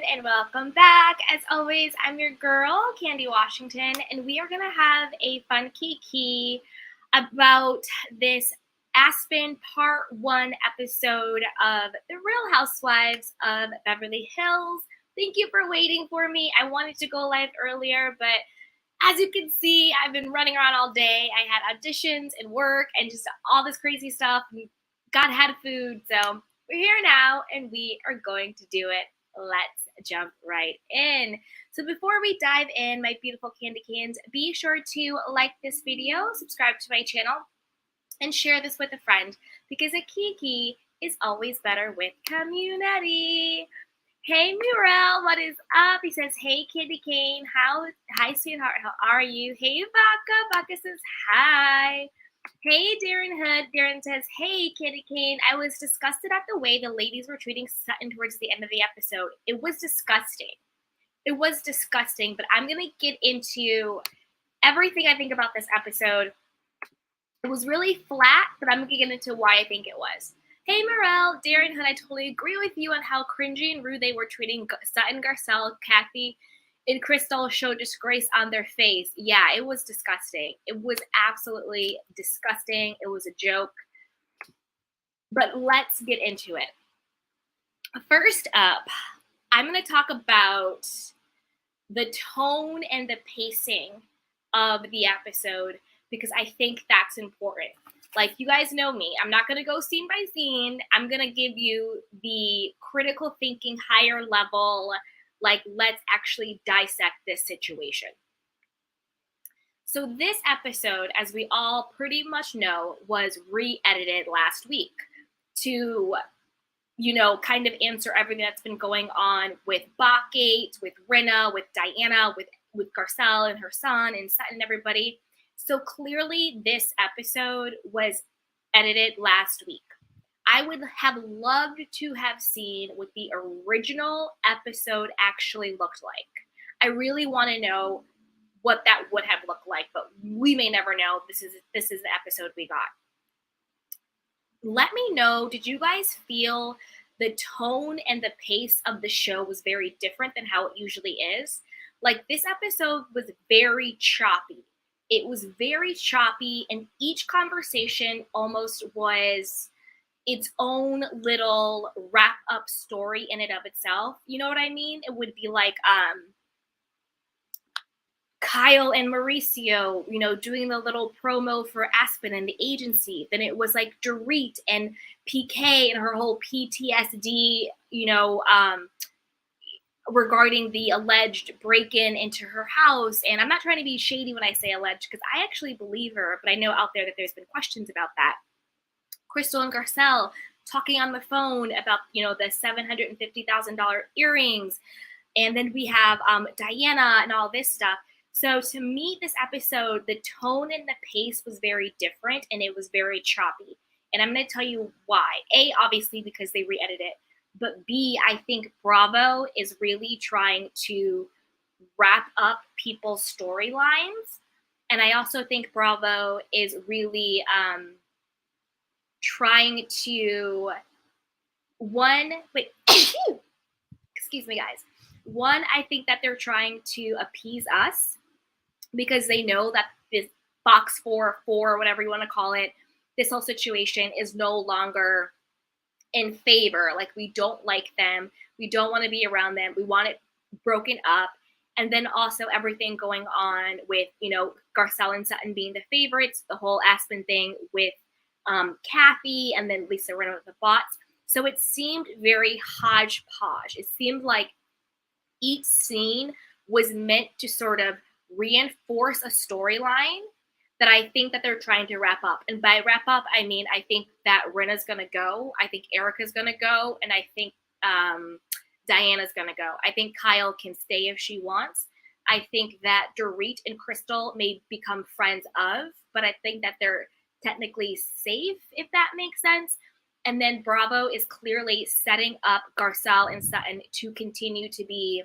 and welcome back. As always, I'm your girl, Candy Washington, and we are going to have a fun kiki about this Aspen Part 1 episode of The Real Housewives of Beverly Hills. Thank you for waiting for me. I wanted to go live earlier, but as you can see, I've been running around all day. I had auditions and work and just all this crazy stuff. God had food, so we're here now and we are going to do it. Let's jump right in. So before we dive in, my beautiful candy cans, be sure to like this video, subscribe to my channel, and share this with a friend because a kiki is always better with community. Hey Muriel, what is up? He says, hey Candy Cane, hi sweetheart, how are you? Hey Baka says hi. Hey Darren Hood, Darren says, hey Candy Cane, I was disgusted at the way the ladies were treating Sutton towards the end of the episode. It was disgusting. It was disgusting, but I'm going to get into everything I think about this episode. It was really flat, but I'm going to get into why I think it was. Hey Morel, Darren Hood, I totally agree with you on how cringy and rude they were treating Sutton, Garcelle, Kathy, and Crystal showed disgrace on their face. Yeah, it was disgusting. It was absolutely disgusting. It was a joke. But let's get into it. First up, I'm going to talk about the tone and the pacing of the episode because I think that's important. Like, you guys know me. I'm not going to go scene by scene. I'm going to give you the critical thinking, higher level, like, let's actually dissect this situation. So this episode, as we all pretty much know, was re-edited last week to, kind of answer everything that's been going on with Bachgate, with Rinna, with Diana, with Garcelle and her son and Sutton and everybody. So clearly this episode was edited last week. I would have loved to have seen what the original episode actually looked like. I really want to know what that would have looked like, but we may never know. This is the episode we got. Let me know, did you guys feel the tone and the pace of the show was very different than how it usually is? Like, this episode was very choppy. It was very choppy, and each conversation almost was its own little wrap-up story in and of itself. You know what I mean? It would be like Kyle and Mauricio, doing the little promo for Aspen and the agency. Then it was like Dorit and PK and her whole PTSD, regarding the alleged break-in into her house. And I'm not trying to be shady when I say alleged, because I actually believe her, but I know out there that there's been questions about that. Crystal and Garcelle talking on the phone about, the $750,000 earrings. And then we have Diana and all this stuff. So to me, this episode, the tone and the pace was very different and it was very choppy. And I'm going to tell you why. A, obviously, because they re-edited it. But B, I think Bravo is really trying to wrap up people's storylines. And I also think Bravo is really trying to, excuse me, guys. One, I think that they're trying to appease us because they know that this Fox 4, whatever you want to call it, this whole situation is no longer in favor. Like, we don't like them. We don't want to be around them. We want it broken up. And then also everything going on with, Garcelle and Sutton being the favorites, the whole Aspen thing with Kathy, and then Lisa Rinna with the bots. So it seemed very hodgepodge. It seemed like each scene was meant to sort of reinforce a storyline that I think that they're trying to wrap up. And by wrap up, I mean, I think that Rinna's going to go. I think Erika's going to go. And I think Diana's going to go. I think Kyle can stay if she wants. I think that Dorit and Crystal may become friends of, but I think that they're technically safe, if that makes sense. And then Bravo is clearly setting up Garcelle and Sutton to continue to be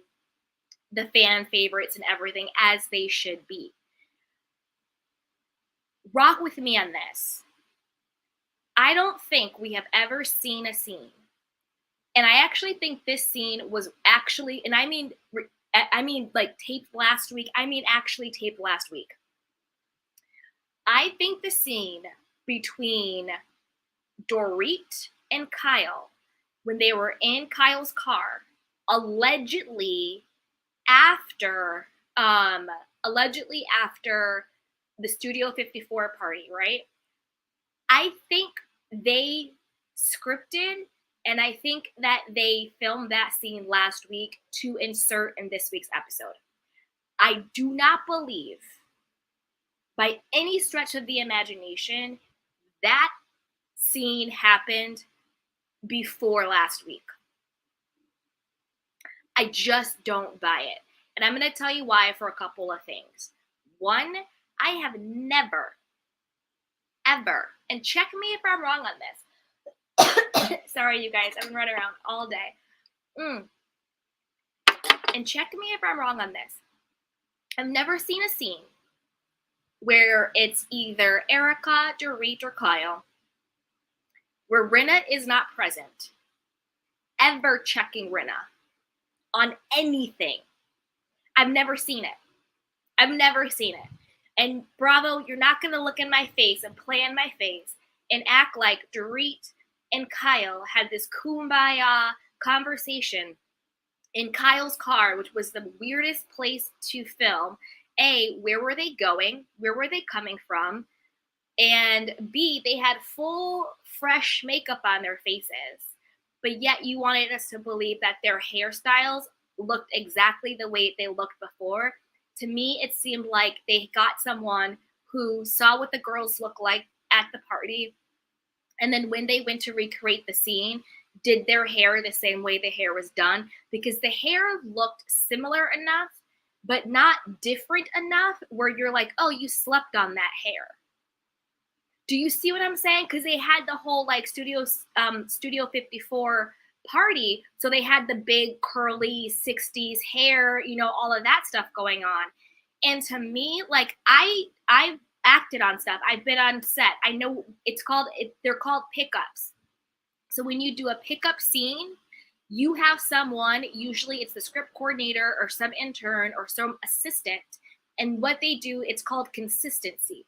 the fan favorites and everything, as they should be. Rock with me on this. I don't think we have ever seen a scene And I actually think this scene was actually, and I mean like taped last week. I mean actually taped last week. I think the scene between Dorit and Kyle, when they were in Kyle's car, allegedly after um allegedly after the Studio 54 party, right? I think they scripted and I think that they filmed that scene last week to insert in this week's episode. I do not believe by any stretch of the imagination that scene happened before last week. I just don't buy it. And I'm going to tell you why for a couple of things. One, I have never, ever, and check me if I'm wrong on this. Sorry, you guys, I've been running around all day. And check me if I'm wrong on this. I've never seen a scene where it's either Erika, Dorit, or Kyle, where Rinna is not present, ever checking Rinna on anything. I've never seen it. I've never seen it. And Bravo, you're not going to look in my face and play in my face and act like Dorit and Kyle had this kumbaya conversation in Kyle's car, which was the weirdest place to film. A, where were they going? Where were they coming from? And B, they had full, fresh makeup on their faces. But yet you wanted us to believe that their hairstyles looked exactly the way they looked before. To me, it seemed like they got someone who saw what the girls look like at the party. And then when they went to recreate the scene, did their hair the same way the hair was done, because the hair looked similar enough, but not different enough where you're like, oh, you slept on that hair. Do you see what I'm saying? Because they had the whole like Studio 54 party, so they had the big curly 60s hair, you know, all of that stuff going on. And to me, like I've acted on stuff. I've been on set. I know they're called pickups. So when you do a pickup scene, you have someone, usually it's the script coordinator or some intern or some assistant, and what they do, it's called consistency.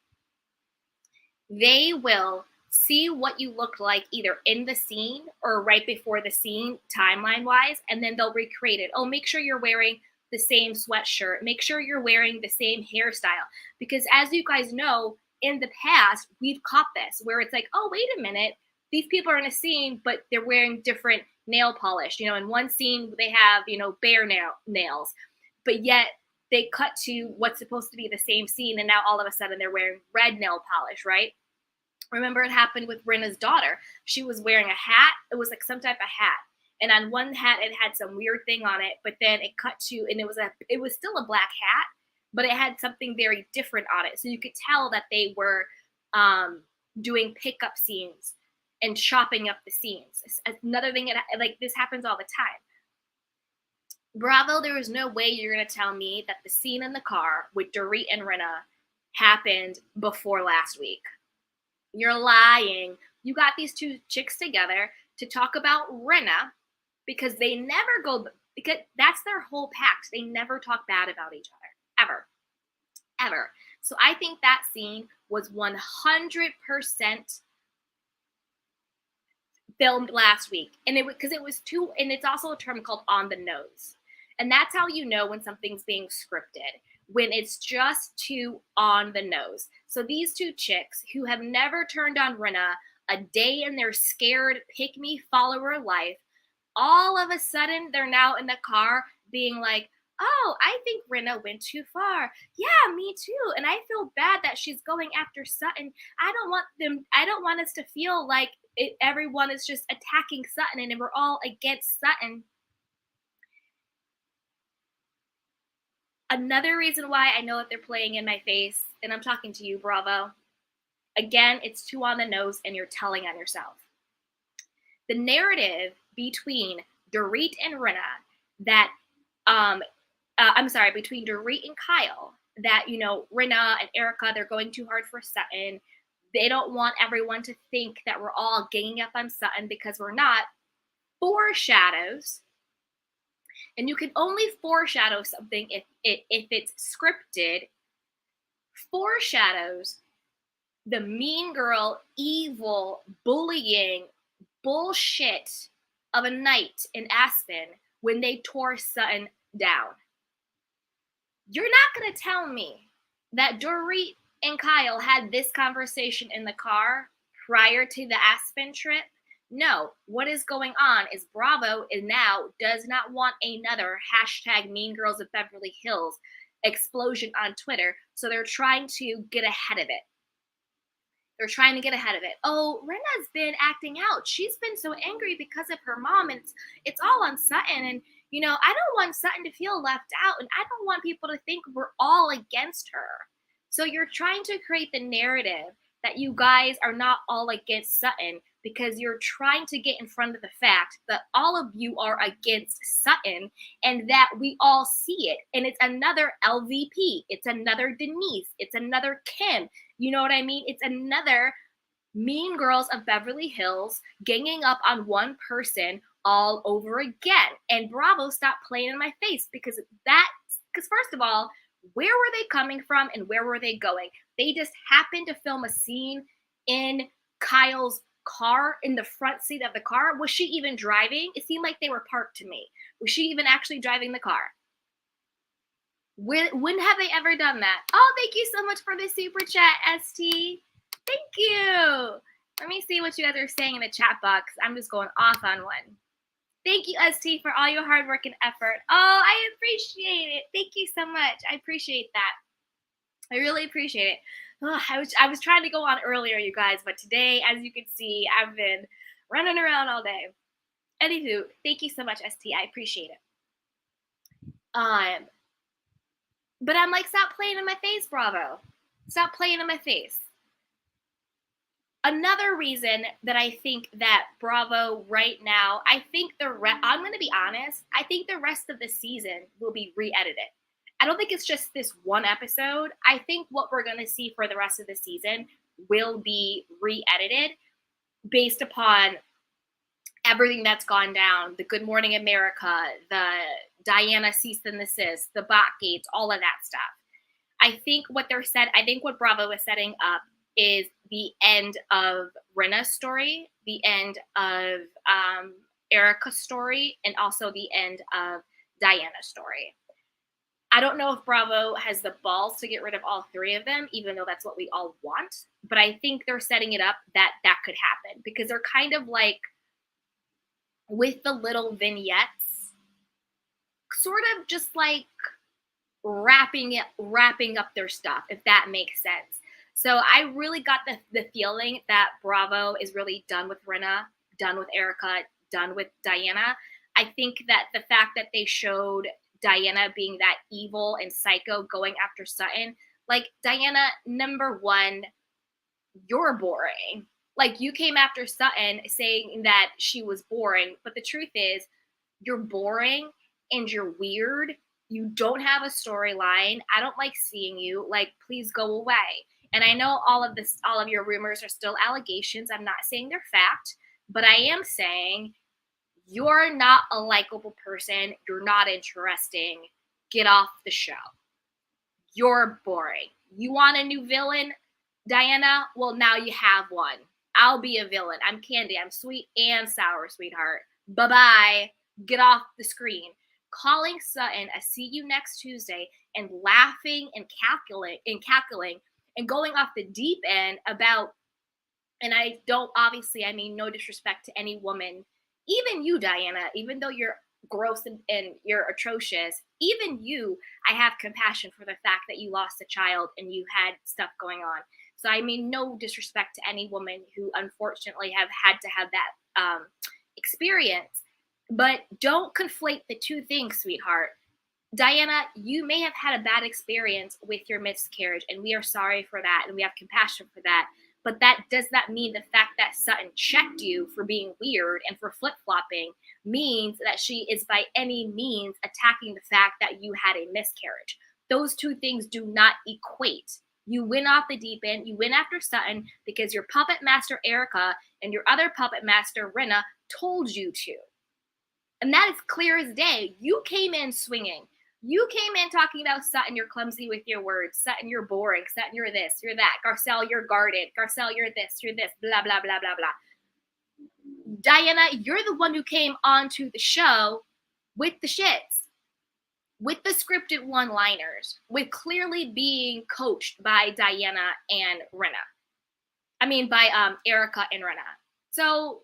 They will see what you look like either in the scene or right before the scene, timeline wise, and then they'll recreate it. Oh, make sure you're wearing the same sweatshirt. Make sure you're wearing the same hairstyle. Because as you guys know, in the past, we've caught this where it's like, oh, wait a minute. These people are in a scene, but they're wearing different nail polish. You know, in one scene, they have, you know, bare nails, but yet they cut to what's supposed to be the same scene. And now all of a sudden they're wearing red nail polish, right? Remember it happened with Rinna's daughter. She was wearing a hat. It was like some type of hat. And on one hat, it had some weird thing on it, but then it cut to, and it was still a black hat, but it had something very different on it. So you could tell that they were doing pickup scenes and chopping up the scenes. Another thing, like this happens all the time. Bravo, there is no way you're going to tell me that the scene in the car with Dorit and Rinna happened before last week. You're lying. You got these two chicks together to talk about Rinna because they never go, because that's their whole pact. They never talk bad about each other, ever, ever. So I think that scene was 100% filmed last week, and it was too, and it's also a term called on the nose, and that's how you know when something's being scripted, when it's just too on the nose. So these two chicks who have never turned on Rinna a day in their scared pick me follower life, all of a sudden they're now in the car being like, oh, I think Rinna went too far. Yeah, me too. And I feel bad that she's going after Sutton. I don't want us to feel like everyone is just attacking Sutton and we're all against Sutton. Another reason why I know that they're playing in my face, and I'm talking to you, Bravo, again, it's too on the nose and you're telling on yourself. The narrative between Dorit and Rinna that, between Dorit and Kyle, that, you know, Rinna and Erika, they're going too hard for Sutton. They don't want everyone to think that we're all ganging up on Sutton because we're not. foreshadows, and you can only foreshadow something if it's scripted, foreshadows the mean girl, evil, bullying bullshit of a night in Aspen when they tore Sutton down. You're not going to tell me that Dorit and Kyle had this conversation in the car prior to the Aspen trip. No, what is going on is Bravo is now does not want another hashtag Mean Girls of Beverly Hills explosion on Twitter, so they're trying to get ahead of it. They're trying to get ahead of it. Oh, Rinna's been acting out. She's been so angry because of her mom, and it's all on Sutton. And, you know, I don't want Sutton to feel left out, and I don't want people to think we're all against her. So you're trying to create the narrative that you guys are not all against Sutton because you're trying to get in front of the fact that all of you are against Sutton and that we all see it. And it's another LVP. It's another Denise. It's another Kim. You know what I mean? It's another Mean Girls of Beverly Hills ganging up on one person all over again. And Bravo, stop playing in my face because first of all, where were they coming from and where were they going? They just happened to film a scene in Kyle's car, in the front seat of the car. Was she even driving? It seemed like they were parked to me. Was she even actually driving the car? When have they ever done that? Oh, thank you so much for the super chat, ST. Thank you. Let me see what you guys are saying in the chat box. I'm just going off on one. Thank you, ST, for all your hard work and effort. Oh, I appreciate it. Thank you so much. I appreciate that. I really appreciate it. Oh, I was trying to go on earlier, you guys, but today, as you can see, I've been running around all day. Anywho, thank you so much, ST. I appreciate it. But I'm like, stop playing in my face, Bravo. Stop playing in my face. Another reason that I think that Bravo right now, I think I'm going to be honest, I think the rest of the season will be re-edited. I don't think it's just this one episode. I think what we're going to see for the rest of the season will be re-edited based upon everything that's gone down, the Good Morning America, the Diana cease and desist, the bot gates, all of that stuff. I think what Bravo is setting up is the end of Rinna's story, the end of Erika's story, and also the end of Diana's story. I don't know if Bravo has the balls to get rid of all three of them, even though that's what we all want. But I think they're setting it up that could happen because they're kind of like, with the little vignettes, sort of just like wrapping up their stuff, if that makes sense. So I really got the feeling that Bravo is really done with Rinna, done with Erika, done with Diana. I think that the fact that they showed Diana being that evil and psycho going after Sutton, like, Diana, number one, you're boring. Like, you came after Sutton saying that she was boring, but the truth is you're boring and you're weird. You don't have a storyline. I don't like seeing you. Like, please go away. And I know all of your rumors are still allegations. I'm not saying they're fact, but I am saying you're not a likable person. You're not interesting. Get off the show. You're boring. You want a new villain, Diana? Well, now you have one. I'll be a villain. I'm Candy. I'm sweet and sour, sweetheart. Bye-bye. Get off the screen. Calling Sutton a see you next Tuesday and laughing and calculating and going off the deep end about, and I mean no disrespect to any woman, even you, Diana, even though you're gross and you're atrocious, even you, I have compassion for the fact that you lost a child and you had stuff going on. So I mean no disrespect to any woman who unfortunately have had to have that experience, but don't conflate the two things, sweetheart. Diana, you may have had a bad experience with your miscarriage, and we are sorry for that, and we have compassion for that. But that does not mean the fact that Sutton checked you for being weird and for flip-flopping means that she is by any means attacking the fact that you had a miscarriage. Those two things do not equate. You went off the deep end. You went after Sutton because your puppet master, Erika, and your other puppet master, Rinna, told you to. And that is clear as day. You came in swinging. You came in talking about Sutton, you're clumsy with your words. Sutton, you're boring. Sutton, you're this, you're that. Garcelle, you're guarded. Garcelle, you're this, blah, blah, blah, blah, blah. Diana, you're the one who came onto the show with the shits, with the scripted one-liners, with clearly being coached by Diana and Rinna. I mean, by Erika and Rinna. So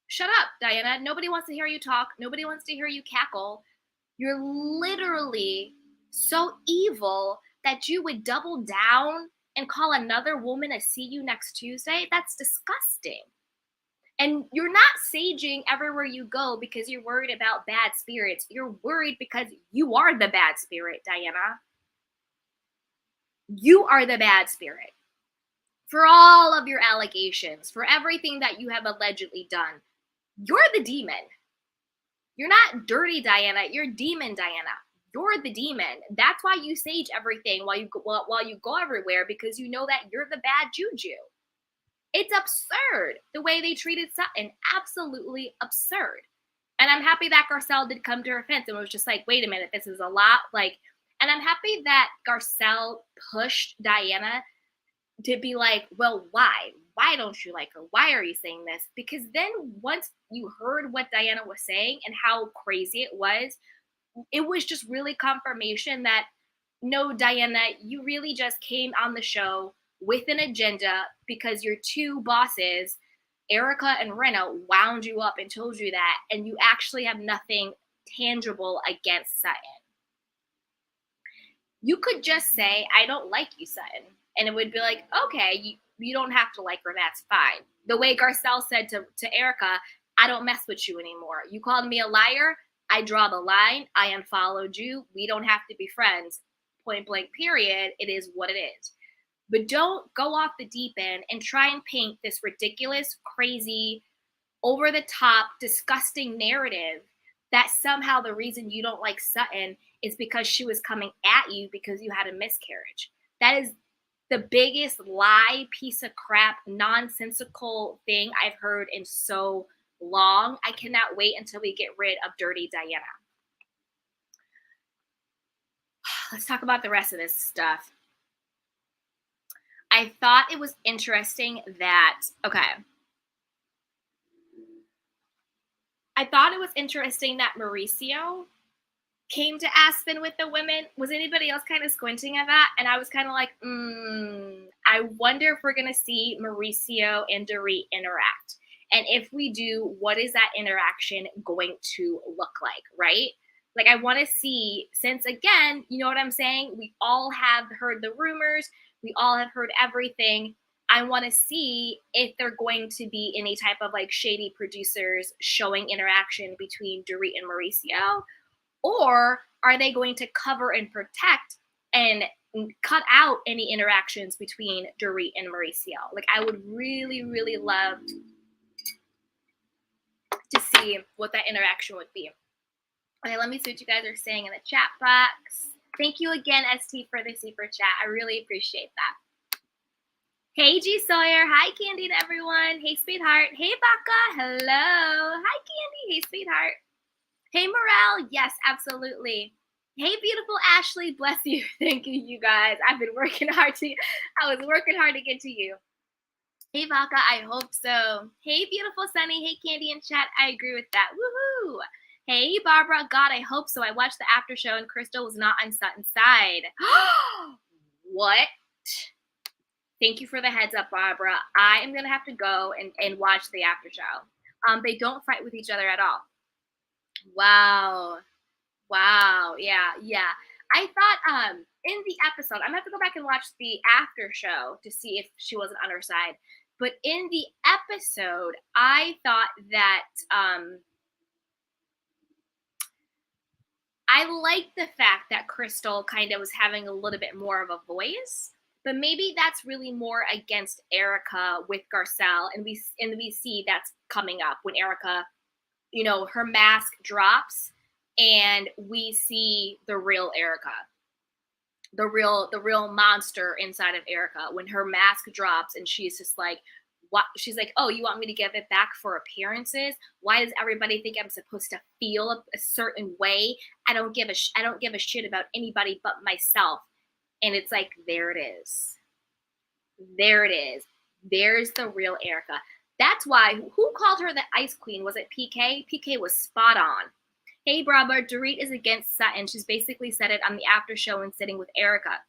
shut up, Diana. Nobody wants to hear you talk. Nobody wants to hear you cackle. You're literally so evil that you would double down and call another woman a see you next Tuesday. That's disgusting. And you're not saging everywhere you go because you're worried about bad spirits. You're worried because you are the bad spirit, Diana. You are the bad spirit. For all of your allegations, for everything that you have allegedly done, you're the demon. You're not dirty Diana, you're demon Diana. You're the demon. That's why you sage everything while you go everywhere, because you know that you're the bad juju. It's absurd the way they treated Sutton. Absolutely absurd. And I'm happy that Garcelle did come to her fence and was just like, wait a minute, this is a lot. And I'm happy that Garcelle pushed Diana to be like, well, why? Why don't you like her? Why are you saying this? Because then once you heard what Diana was saying and how crazy it was just really confirmation that no, Diana, you really just came on the show with an agenda because your two bosses, Erika and Rinna, wound you up and told you that, and you actually have nothing tangible against Sutton. You could just say, I don't like you, Sutton. And it would be like, okay, you don't have to like her, that's fine. The way Garcelle said to Erika, I don't mess with you anymore. You called me a liar, I draw the line, I unfollowed you, we don't have to be friends. Point blank, period. It is what it is. But don't go off the deep end and try and paint this ridiculous, crazy, over the top, disgusting narrative that somehow the reason you don't like Sutton is because she was coming at you because you had a miscarriage. That is the biggest lie, piece of crap, nonsensical thing I've heard in so long. I cannot wait until we get rid of Dirty Diana. Let's talk about the rest of this stuff. I thought it was interesting that, I thought it was interesting that Mauricio came to Aspen with the women. Was anybody else kind of squinting at that? And I was kind of like, I wonder if we're going to see Mauricio and Dorit interact. And if we do, what is that interaction going to look like, right? Like, I want to see, since again, you know what I'm saying? We all have heard the rumors. We all have heard everything. I want to see if they're going to be any type of like shady producers showing interaction between Dorit and Mauricio, or are they going to cover and protect and cut out any interactions between Dorit and Mauricio? Like, I would really, really love to see what that interaction would be. Okay, let me see what you guys are saying in the chat box. Thank you again, ST, for the super chat. I really appreciate that. Hey, G Sawyer. Hi, Candy to everyone. Hey, sweetheart. Hey, Baka. Hello. Hi, Candy. Hey, sweetheart. Hey, Morel. Yes, absolutely. Hey, beautiful Ashley. Bless you. Thank you, you guys. I was working hard to get to you. Hey, Baka. I hope so. Hey, beautiful Sunny. Hey, Candy in chat. I agree with that. Woohoo. Hey, Barbara. God, I hope so. I watched the after show and Crystal was not on Sutton's side. What? Thank you for the heads up, Barbara. I am going to have to go and watch the after show. They don't fight with each other at all. Wow. Yeah. I thought in the episode, I'm going to have to go back and watch the after show to see if she wasn't on her side. But in the episode, I thought that I liked the fact that Crystal kind of was having a little bit more of a voice. But maybe that's really more against Erika with Garcelle, and we see that's coming up when Erika, her mask drops, and we see the real Erika, the real monster inside of Erika when her mask drops, and she's just like What, she's like, oh, you want me to give it back for appearances? Why does everybody think I'm supposed to feel a certain way? I don't give a shit about anybody but myself. And it's like, there it is. There it is. There's the real Erika. That's why, who called her the Ice Queen? Was it PK? PK was spot on. Hey, brother, Dorit is against Sutton. She's basically said it on the after show and sitting with Erika.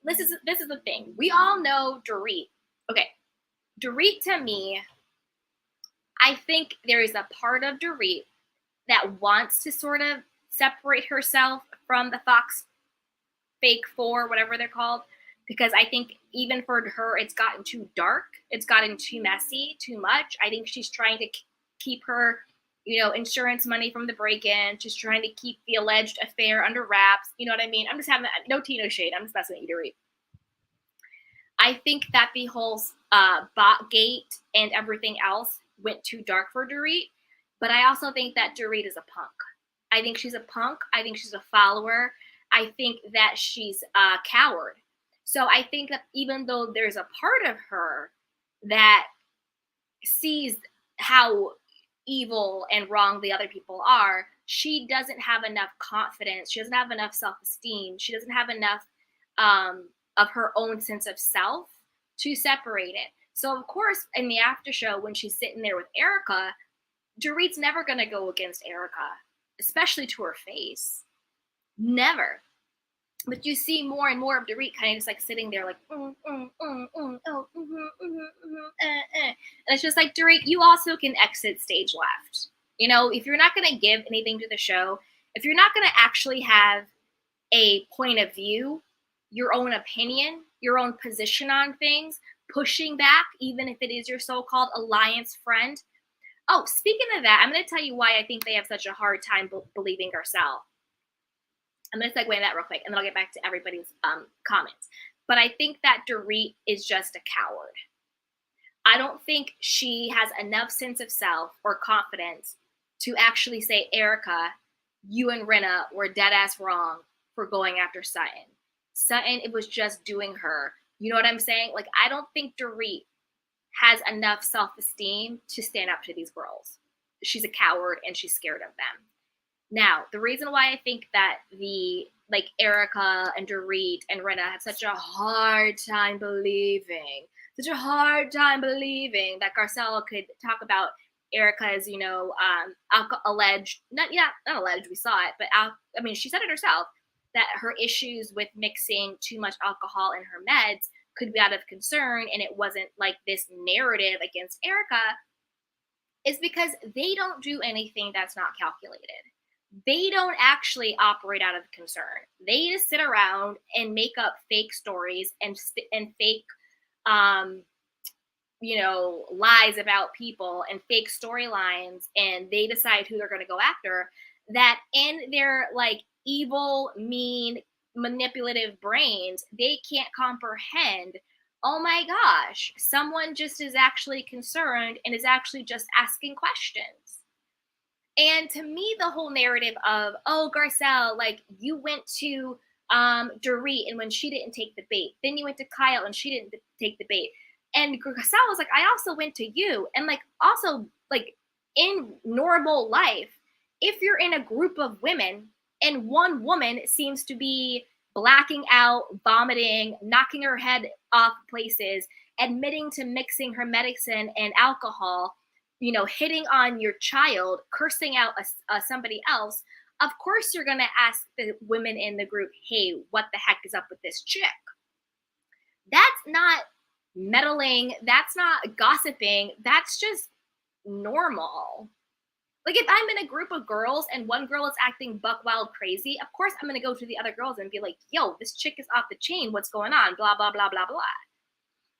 This is the thing. We all know Dorit. Okay, Dorit, to me, I think there is a part of Dorit that wants to sort of separate herself from the Fox Fake Four, whatever they're called, because I think even for her, it's gotten too dark. It's gotten too messy, too much. I think she's trying to keep her, insurance money from the break-in. She's trying to keep the alleged affair under wraps. You know what I mean? I'm just having no tea, no shade. I'm just messing with you, Dorit. I think that the whole bot gate and everything else went too dark for Dorit, but I also think that Dorit is a punk. I think she's a punk. I think she's a follower. I think that she's a coward. So I think that even though there's a part of her that sees how evil and wrong the other people are, she doesn't have enough confidence. She doesn't have enough self-esteem. She doesn't have enough of her own sense of self to separate it. So of course, in the after show, when she's sitting there with Erika, Dorit's never going to go against Erika, especially to her face. Never. But you see more and more of Dorit kind of just like sitting there like, and it's just like, Dorit, you also can exit stage left. If you're not going to give anything to the show, if you're not going to actually have a point of view, your own opinion, your own position on things, pushing back, even if it is your so-called alliance friend. Oh, speaking of that, I'm going to tell you why I think they have such a hard time believing Garcelle. I'm going to segue into that real quick, and then I'll get back to everybody's comments. But I think that Dorit is just a coward. I don't think she has enough sense of self or confidence to actually say, Erika, you and Rinna were dead ass wrong for going after Sutton. Sutton, it was just doing her. You know what I'm saying? Like, I don't think Dorit has enough self-esteem to stand up to these girls. She's a coward and she's scared of them. Now, the reason why I think that Erika and Dorit and Rinna have such a hard time believing that Garcelle could talk about Erika's, alleged, not alleged, we saw it, but she said it herself, that her issues with mixing too much alcohol in her meds could be out of concern, and it wasn't like this narrative against Erika, is because they don't do anything that's not calculated. They don't actually operate out of concern. They just sit around and make up fake stories and fake, lies about people and fake storylines, and they decide who they're going to go after. That in their evil, mean, manipulative brains, they can't comprehend, oh my gosh, someone just is actually concerned and is actually just asking questions. And to me, the whole narrative of, oh, Garcelle, you went to Dorit and when she didn't take the bait, then you went to Kyle and she didn't take the bait. And Garcelle was like, I also went to you. And also in normal life, if you're in a group of women and one woman seems to be blacking out, vomiting, knocking her head off places, admitting to mixing her medicine and alcohol, hitting on your child, cursing out somebody else, of course you're going to ask the women in the group, hey, what the heck is up with this chick? That's not meddling. That's not gossiping. That's just normal. If I'm in a group of girls and one girl is acting buck wild crazy, of course I'm going to go to the other girls and be like, yo, this chick is off the chain. What's going on? Blah, blah, blah, blah, blah.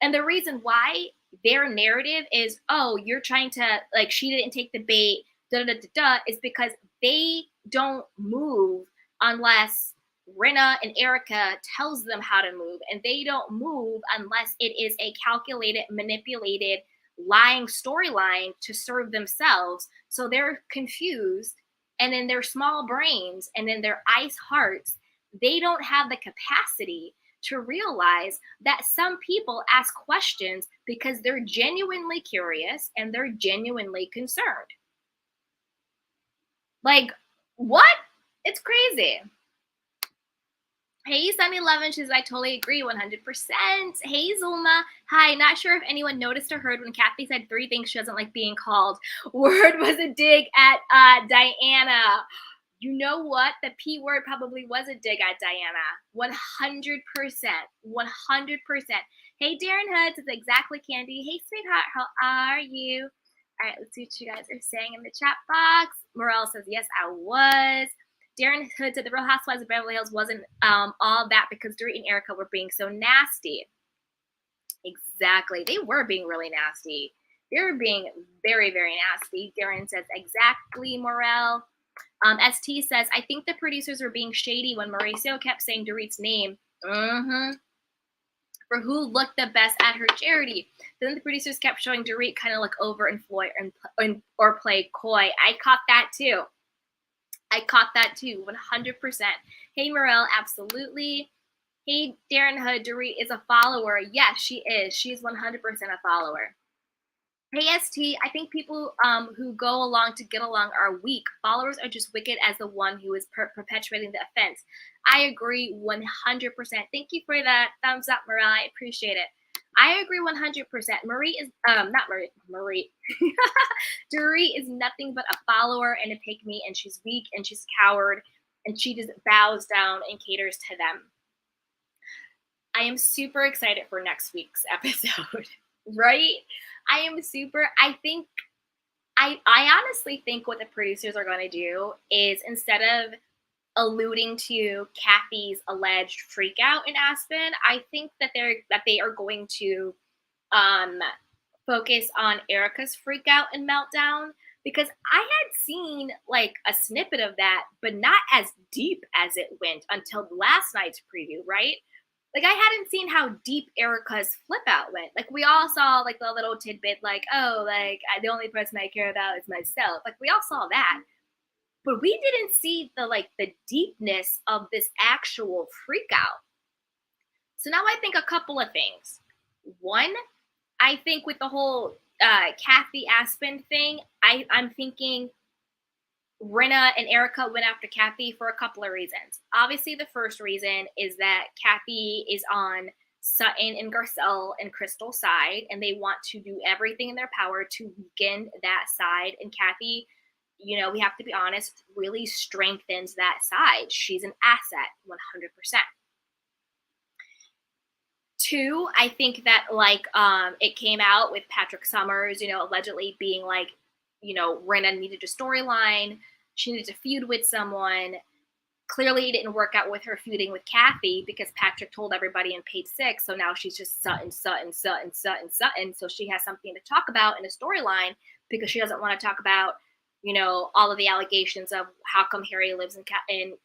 And the reason why their narrative is, oh, you're trying to, she didn't take the bait, is because they don't move unless Rinna and Erika tells them how to move. And they don't move unless it is a calculated, manipulated, lying storyline to serve themselves. So they're confused, and in their small brains and in their ice hearts, they don't have the capacity to realize that some people ask questions because they're genuinely curious and they're genuinely concerned. Like, what? It's crazy. Hey, Sunny11, she says, I totally agree, 100%. Hey, Zulma. Hi, not sure if anyone noticed or heard when Kathy said 3 things she doesn't like being called. Word was a dig at Diana. You know what? The P word probably was a dig at Diana. 100%. 100%. Hey, Darren Hood says, exactly, Candy. Hey, sweetheart, how are you? All right, let's see what you guys are saying in the chat box. Morel says, yes, I was. Darren Hood said the Real Housewives of Beverly Hills wasn't all that because Dorit and Erika were being so nasty. Exactly. They were being really nasty. They were being very, very nasty. Darren says, exactly, Morel. ST says, I think the producers were being shady when Mauricio kept saying Dorit's name. For who looked the best at her charity. Then the producers kept showing Dorit kind of look over and Floyd or play coy. I caught that too. 100%. Hey, Morel, absolutely. Hey, Darren Hood, Dorit is a follower. Yes, she is. She's 100% a follower. Hey, ST, I think people who go along to get along are weak. Followers are just wicked as the one who is perpetuating the offense. I agree 100%. Thank you for that thumbs up, Morel. I appreciate it. I agree 100%. Marie is, Marie. Dorit is nothing but a follower and a pick-me, and she's weak and she's a coward, and she just bows down and caters to them. I am super excited for next week's episode, right? I honestly think what the producers are going to do is, instead of alluding to Kathy's alleged freak out in Aspen, I think that they are going to focus on Erika's freak out and meltdown, because I had seen like a snippet of that, but not as deep as it went until last night's preview, right? Like, I hadn't seen how deep Erika's flip out went. Like, we all saw like the little tidbit, like, oh, like the only person I care about is myself. Like, we all saw that. But we didn't see the deepness of this actual freak out. So now I think a couple of things. One, I think with the whole Kathy Aspen thing, I'm thinking Rinna and Erika went after Kathy for a couple of reasons. Obviously, the first reason is that Kathy is on Sutton and Garcelle and Crystal's side, and they want to do everything in their power to weaken that side. And Kathy, you know, we have to be honest, really strengthens that side. She's an asset, 100%. Two, I think that it came out with Patrick Summers, you know, allegedly being like, you know, Rinna needed a storyline. She needed to feud with someone. Clearly, it didn't work out with her feuding with Kathy because Patrick told everybody in page 6. So now she's just Sutton. So she has something to talk about in a storyline because she doesn't want to talk about, you know, all of the allegations of how come Harry lives in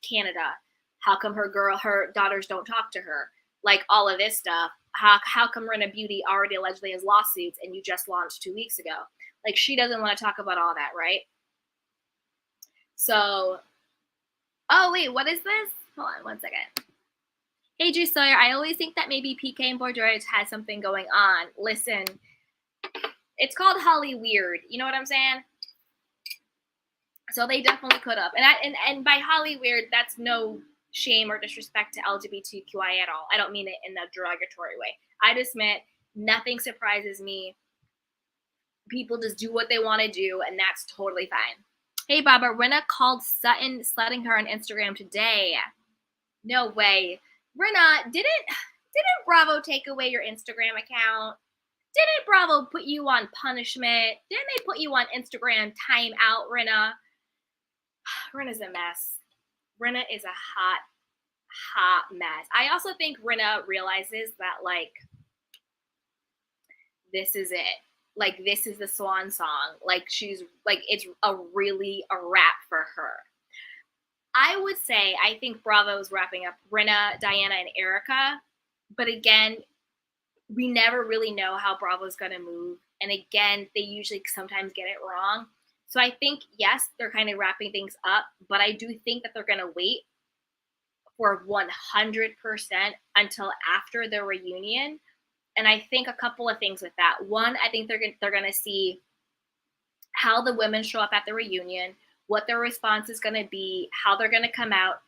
Canada, how come her daughters don't talk to her, like all of this stuff. How come Rinna Beauty already allegedly has lawsuits and you just launched 2 weeks ago? Like, she doesn't want to talk about all that, right? So, oh, wait, what is this? Hold on 1 second. Hey, Drew Sawyer, I always think that maybe PK and Bordeaux has something going on. Listen, it's called Holly Weird. You know what I'm saying? So they definitely could have. And by Holly Weird, that's no shame or disrespect to LGBTQI at all. I don't mean it in a derogatory way. I just meant nothing surprises me. People just do what they want to do, and that's totally fine. Hey, Baba, Rinna called Sutton slutting her on Instagram today. No way. Rinna, didn't Bravo take away your Instagram account? Didn't Bravo put you on punishment? Didn't they put you on Instagram timeout, Rinna? Rinna's a mess. Rinna is a hot mess. I also think Rinna realizes that, like, this is it. Like, this is the swan song. Like, she's, like, it's a wrap for her. I would say, I think Bravo's wrapping up Rinna, Diana, and Erika. But again, we never really know how Bravo's going to move. And again, they usually sometimes get it wrong. So I think, yes, they're kind of wrapping things up. But I do think that they're going to wait for 100% until after the reunion. And I think a couple of things with that. One, I think they're gonna see how the women show up at the reunion, what their response is gonna be, how they're gonna come out,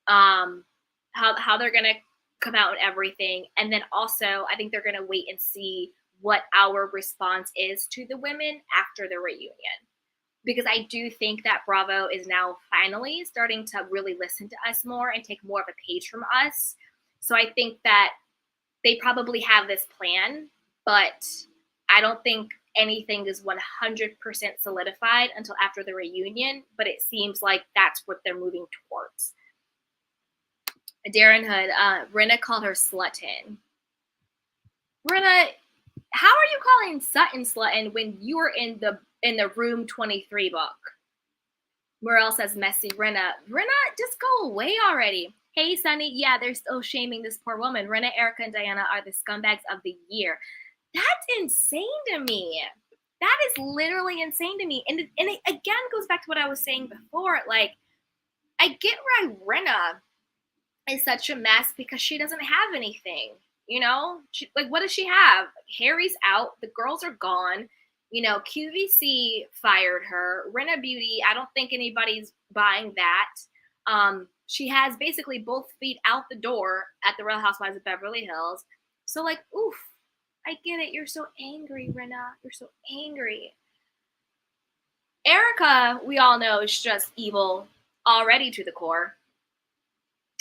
how they're gonna come out and everything. And then also, I think they're gonna wait and see what our response is to the women after the reunion. Because I do think that Bravo is now finally starting to really listen to us more and take more of a page from us. So I think that they probably have this plan, but I don't think anything is 100% solidified until after the reunion, but it seems like that's what they're moving towards. Darren Hood, Rinna called her Slutton. Rinna, how are you calling Sutton Slutton when you were in the Room 23 book? Morel says, messy Rinna. Rinna, just go away already. Hey, Sunny. Yeah, they're still shaming this poor woman. Rinna, Erika, and Diana are the scumbags of the year. That's insane to me. That is literally insane to me. And it again goes back to what I was saying before. Like, I get why Rinna is such a mess because she doesn't have anything. You know, what does she have? Harry's out. The girls are gone. You know, QVC fired her. Rinna Beauty, I don't think anybody's buying that. She has basically both feet out the door at the Real Housewives of Beverly Hills. So, like, oof, I get it. You're so angry, Rinna. You're so angry. Erika, we all know, is just evil already to the core.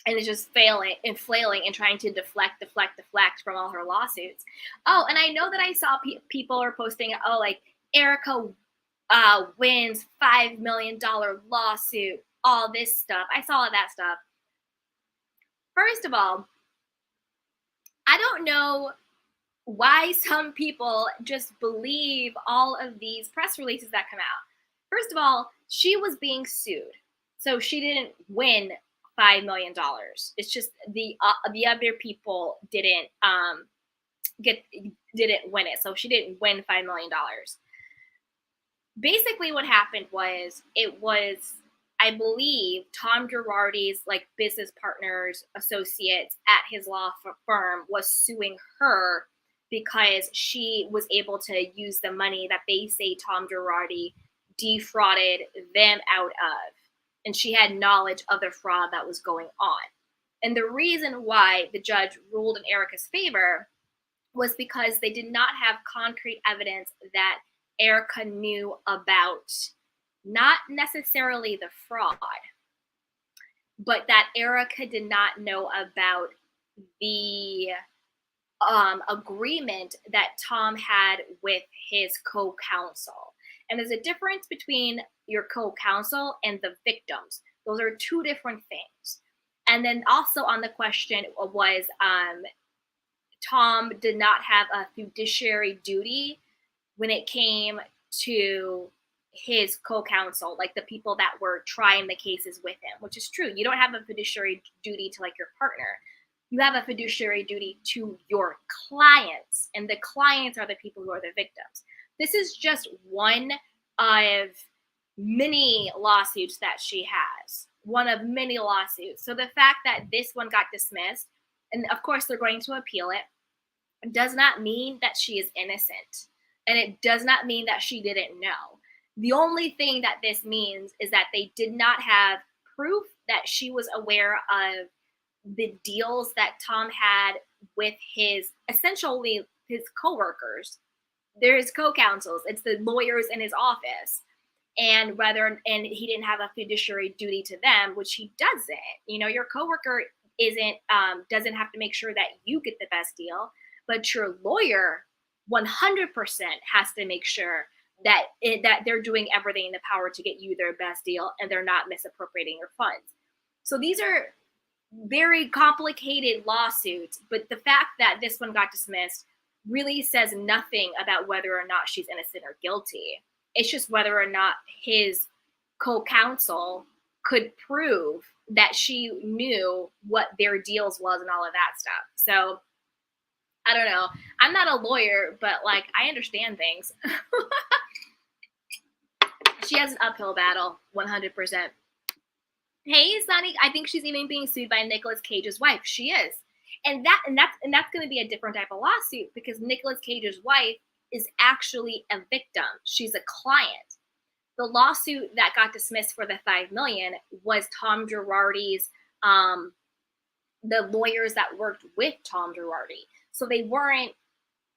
And is just failing and flailing and trying to deflect from all her lawsuits. Oh, and I know that I saw people are posting, oh, like, Erika wins $5 million lawsuit, all this stuff. I saw all that stuff. First of all, I don't know why some people just believe all of these press releases that come out. First of all, she was being sued. So she didn't win $5 million. It's just the other people didn't win it. So she didn't win $5 million. Basically what happened was, I believe, Tom Girardi's like business partners, associates at his law firm was suing her because she was able to use the money that they say Tom Girardi defrauded them out of. And she had knowledge of the fraud that was going on. And the reason why the judge ruled in Erika's favor was because they did not have concrete evidence that Erika knew about, not necessarily the fraud, but that Erika did not know about the agreement that Tom had with his co-counsel. And there's a difference between your co-counsel and the victims. Those are two different things. And then also on the question was, Tom did not have a fiduciary duty when it came to his co-counsel, like the people that were trying the cases with him, which is true. You don't have a fiduciary duty to like your partner. You have a fiduciary duty to your clients, and the clients are the people who are the victims. This is just one of many lawsuits that she has. One of many lawsuits. So the fact that this one got dismissed, and of course they're going to appeal it, does not mean that she is innocent. And it does not mean that she didn't know. The only thing that this means is that they did not have proof that she was aware of the deals that Tom had with essentially his coworkers. They're his co-counsels. It's the lawyers in his office. And he didn't have a fiduciary duty to them, which he doesn't. You know, your coworker doesn't have to make sure that you get the best deal, but your lawyer 100% has to make sure that they're doing everything in the power to get you their best deal and they're not misappropriating your funds. So these are very complicated lawsuits, but the fact that this one got dismissed really says nothing about whether or not she's innocent or guilty. It's just whether or not his co-counsel could prove that she knew what their deals was and all of that stuff. So I don't know. I'm not a lawyer, but like I understand things. She has an uphill battle, 100%. Hey, Sonny, I think she's even being sued by Nicolas Cage's wife. She is. And that's going to be a different type of lawsuit because Nicolas Cage's wife is actually a victim. She's a client. The lawsuit that got dismissed for the 5 million was Tom Girardi's the lawyers that worked with Tom Girardi. So they weren't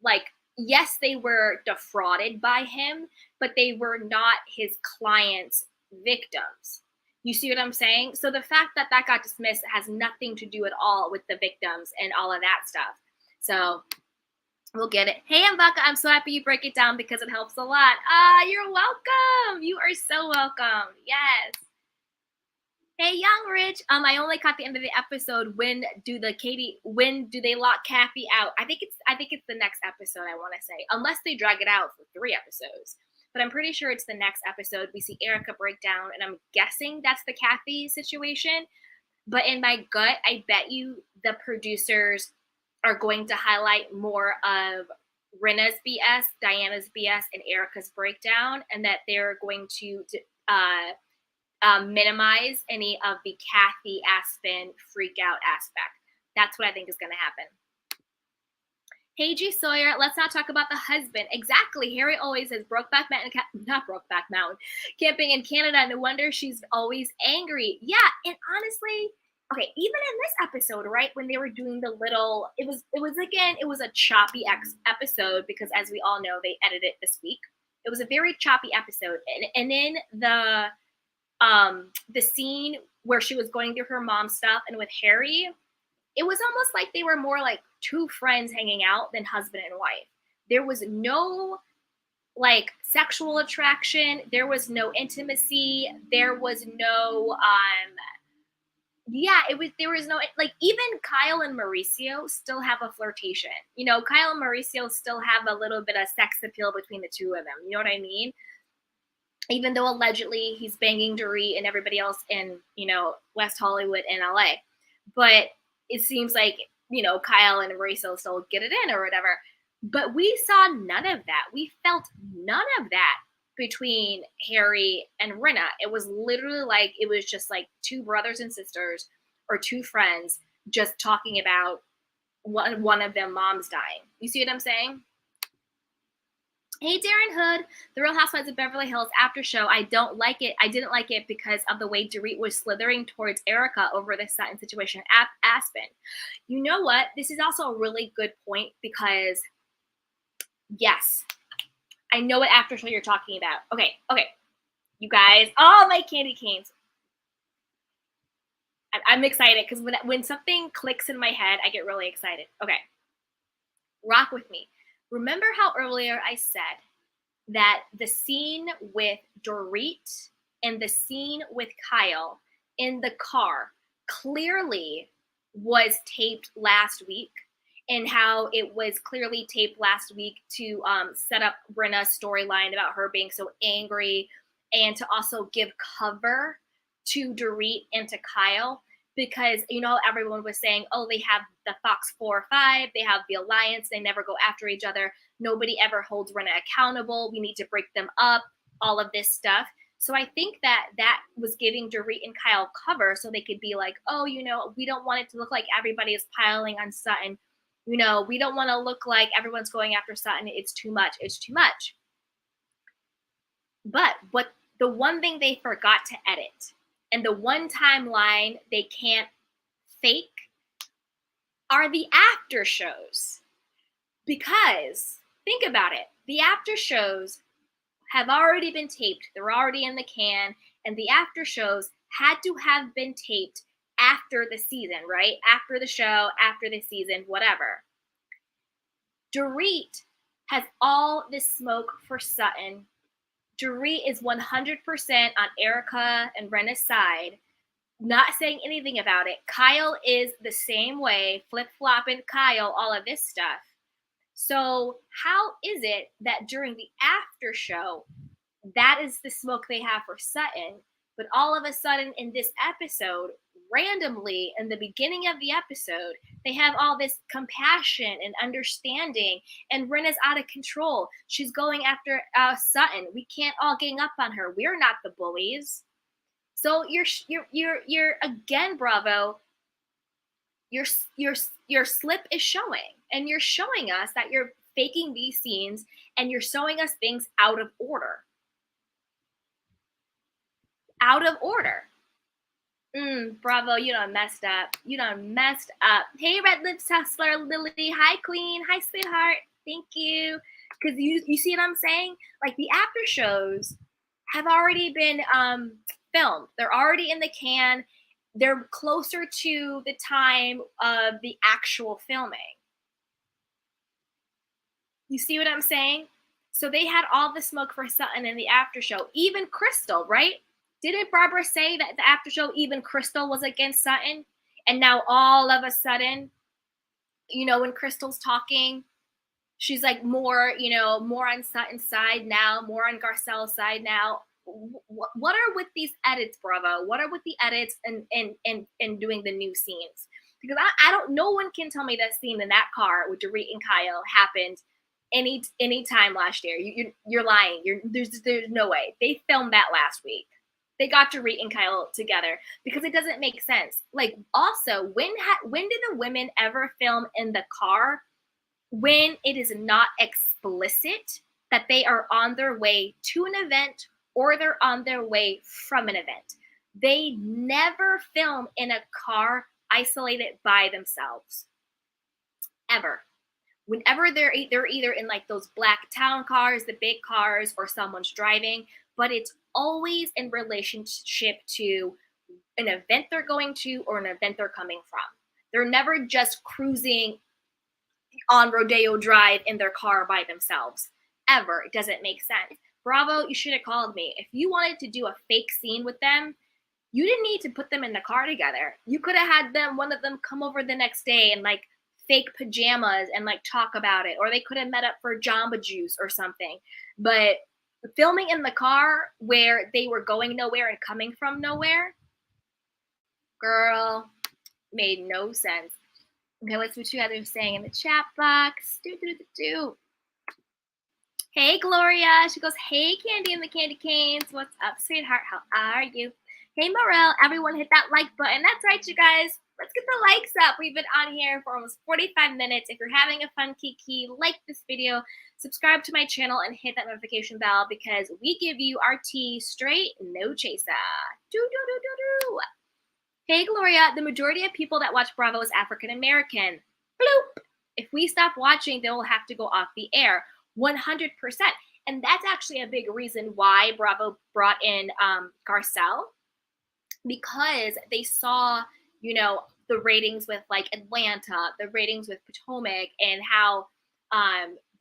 like, yes, they were defrauded by him, but they were not his client's victims. You see what I'm saying? So the fact that that got dismissed has nothing to do at all with the victims and all of that stuff. So we'll get it. Hey, Mbaka, I'm so happy you break it down because it helps a lot. You're welcome. You are so welcome. Yes. Hey, Young Rich. I only caught the end of the episode. When do they lock Kathy out? I think it's the next episode, I want to say. Unless they drag it out for 3 episodes. But I'm pretty sure it's the next episode. We see Erika break down, and I'm guessing that's the Kathy situation. But in my gut, I bet you the producers are going to highlight more of Rinna's BS, Diana's BS, and Erika's breakdown, and that they're going to minimize any of the Kathy Aspen freak out aspect. That's what I think is going to happen. Hey, G Sawyer, let's not talk about the husband. Exactly. Harry always says not Brokeback Mountain, camping in Canada. No wonder she's always angry. Yeah, and honestly, okay, even in this episode, right, when they were doing the little, it was a choppy episode because, as we all know, they edited it this week. It was a very choppy episode, and in the scene where she was going through her mom's stuff and with Harry, it was almost like they were more like 2 friends hanging out than husband and wife. There was no like sexual attraction. There was no intimacy. There was no there was no, like, even Kyle and Mauricio still have a flirtation. You know, Kyle and Mauricio still have a little bit of sex appeal between the 2 of them. You know what I mean? Even though allegedly he's banging Dorit and everybody else in, West Hollywood and LA. But it seems like, Kyle and Mauricio still get it in or whatever. But we saw none of that. We felt none of that between Harry and Rinna. It was literally like, it was just like 2 brothers and sisters or 2 friends just talking about one of them mom's dying. You see what I'm saying? Hey, Darren Hood, The Real Housewives of Beverly Hills after show. I don't like it. I didn't like it because of the way Dorit was slithering towards Erika over the Sutton situation at Aspen. You know what? This is also a really good point because, yes, I know what after show you're talking about. Okay. You guys, oh, my candy canes. I'm excited because when something clicks in my head, I get really excited. Okay. Rock with me. Remember how earlier I said that the scene with Dorit and the scene with Kyle in the car clearly was taped last week, and how it was clearly taped last week to set up Rinna's storyline about her being so angry and to also give cover to Dorit and to Kyle. Because, everyone was saying, oh, they have the Fox 4 or 5, they have the alliance, they never go after each other, nobody ever holds Rinna accountable, we need to break them up, all of this stuff. So I think that was giving Dorit and Kyle cover so they could be like, oh, we don't want it to look like everybody is piling on Sutton. We don't want to look like everyone's going after Sutton. It's too much. But the one thing they forgot to edit, and the one timeline they can't fake, are the after shows. Because, think about it, the after shows have already been taped. They're already in the can. And the after shows had to have been taped after the season, right? After the show, after the season, whatever. Dorit has all this smoke for Sutton. Dorit is 100% on Erika and Rinna's side, not saying anything about it. Kyle is the same way, flip-flopping Kyle, all of this stuff. So how is it that during the after show, that is the smoke they have for Sutton, but all of a sudden in this episode, randomly in the beginning of the episode, they have all this compassion and understanding, and Rinna's out of control. She's going after Sutton. We can't all gang up on her. We're not the bullies. So you're again, Bravo. Your your slip is showing, and you're showing us that you're faking these scenes, and you're showing us things out of order. Out of order. Bravo, you done messed up. You done messed up. Hey, Red Lips Hustler, Lily. Hi, Queen. Hi, sweetheart. Thank you. Because you see what I'm saying? Like, the after shows have already been filmed. They're already in the can. They're closer to the time of the actual filming. You see what I'm saying? So they had all the smoke for Sutton in the after show. Even Crystal, right? Didn't Barbara say that the after show, even Crystal was against Sutton? And now all of a sudden, when Crystal's talking, she's like more, more on Sutton's side now, more on Garcelle's side now. What are with these edits, Bravo? What are with the edits and doing the new scenes? Because I don't, no one can tell me that scene in that car with Dorit and Kyle happened any time last year. You're lying. There's no way. They filmed that last week. They got Dorit and Kyle together because it doesn't make sense. Like, also, when did the women ever film in the car when it is not explicit that they are on their way to an event or they're on their way from an event? They never film in a car isolated by themselves. Ever. Whenever they're either in like those black town cars, the big cars, or someone's driving, but it's always in relationship to an event they're going to or an event they're coming from. They're never just cruising on Rodeo Drive in their car by themselves. Ever. It doesn't make sense. Bravo, you should have called me. If you wanted to do a fake scene with them, you didn't need to put them in the car together. You could have had one of them come over the next day and like fake pajamas and like talk about it, or they could have met up for Jamba Juice or something. But filming in the car where they were going nowhere and coming from nowhere, girl, made no sense. Okay, let's see what you guys are saying in the chat box. Hey, Gloria. She goes, hey, Candy and the Candy Canes. What's up, sweetheart? How are you? Hey, Morel. Everyone hit that like button. That's right, you guys. Let's get the likes up. We've been on here for almost 45 minutes. If you're having a fun kiki, like this video, subscribe to my channel, and hit that notification bell because we give you our tea straight, no chaser. Hey, Gloria. The majority of people that watch Bravo is African American. Bloop. If we stop watching, they will have to go off the air. 100%. And that's actually a big reason why Bravo brought in Garcelle, because they saw, the ratings with like Atlanta, the ratings with Potomac, and how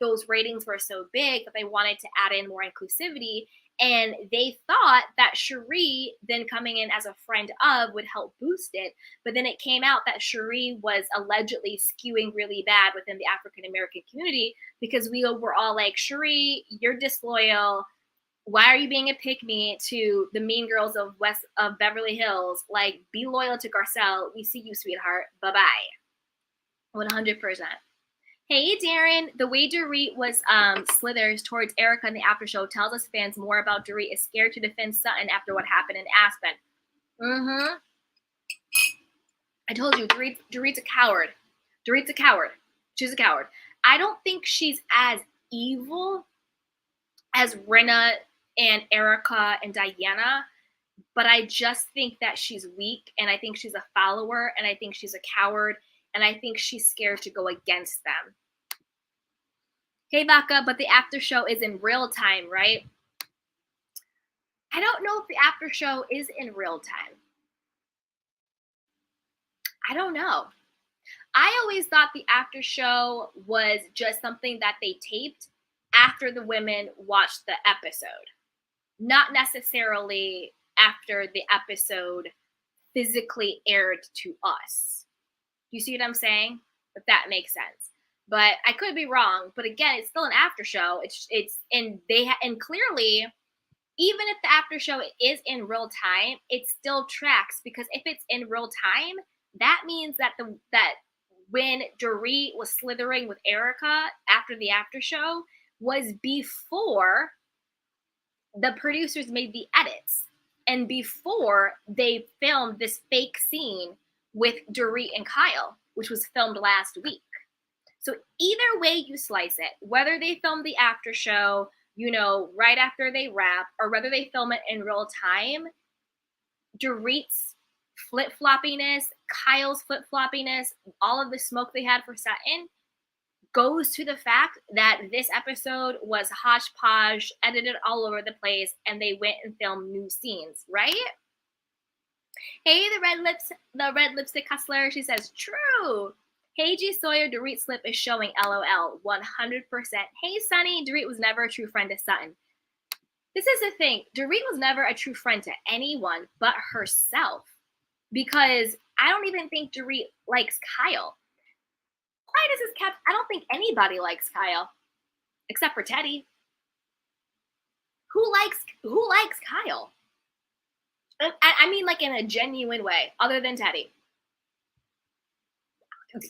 those ratings were so big that they wanted to add in more inclusivity. And they thought that Cherie then coming in as a friend of would help boost it. But then it came out that Cherie was allegedly skewing really bad within the African-American community because we were all like, Cherie, you're disloyal. Why are you being a pick-me to the mean girls of Beverly Hills? Like, be loyal to Garcelle. We see you, sweetheart. Bye-bye. 100%. Hey, Darren. The way Dorit was slithers towards Erika in the after show tells us fans more about Dorit is scared to defend Sutton after what happened in Aspen. I told you, Dorit's a coward. Dorit's a coward. She's a coward. I don't think she's as evil as Rinna and Erika and Diana, but I just think that she's weak, and I think she's a follower, and I think she's a coward, and I think she's scared to go against them. Hey, Baka, but the after show is in real time, right? I don't know if the after show is in real time. I don't know. I always thought the after show was just something that they taped after the women watched the episode, not necessarily after the episode physically aired to us. You see what I'm saying? If that makes sense. But I could be wrong. But again, it's still an after show. And clearly, even if the after show is in real time, it still tracks, because if it's in real time, that means that when Dorit was slithering with Erika after the after show was before the producers made the edits. and before they filmed this fake scene with Dorit and Kyle, which was filmed last week. So either way you slice it, whether they film the after show, right after they wrap, or whether they film it in real time, Dorit's flip-floppiness, Kyle's flip-floppiness, all of the smoke they had for Sutton goes to the fact that this episode was hodgepodge, edited all over the place, and they went and filmed new scenes, right? Hey, the red lipstick hustler, she says, true. Hey, G Sawyer, Dorit slip is showing, LOL, 100%. Hey, Sunny, Dorit was never a true friend to Sutton. This is the thing. Dorit was never a true friend to anyone but herself, because I don't even think Dorit likes Kyle. Why does this cap? I don't think anybody likes Kyle except for Teddy. Who likes Kyle? I mean, like, in a genuine way, other than Teddy.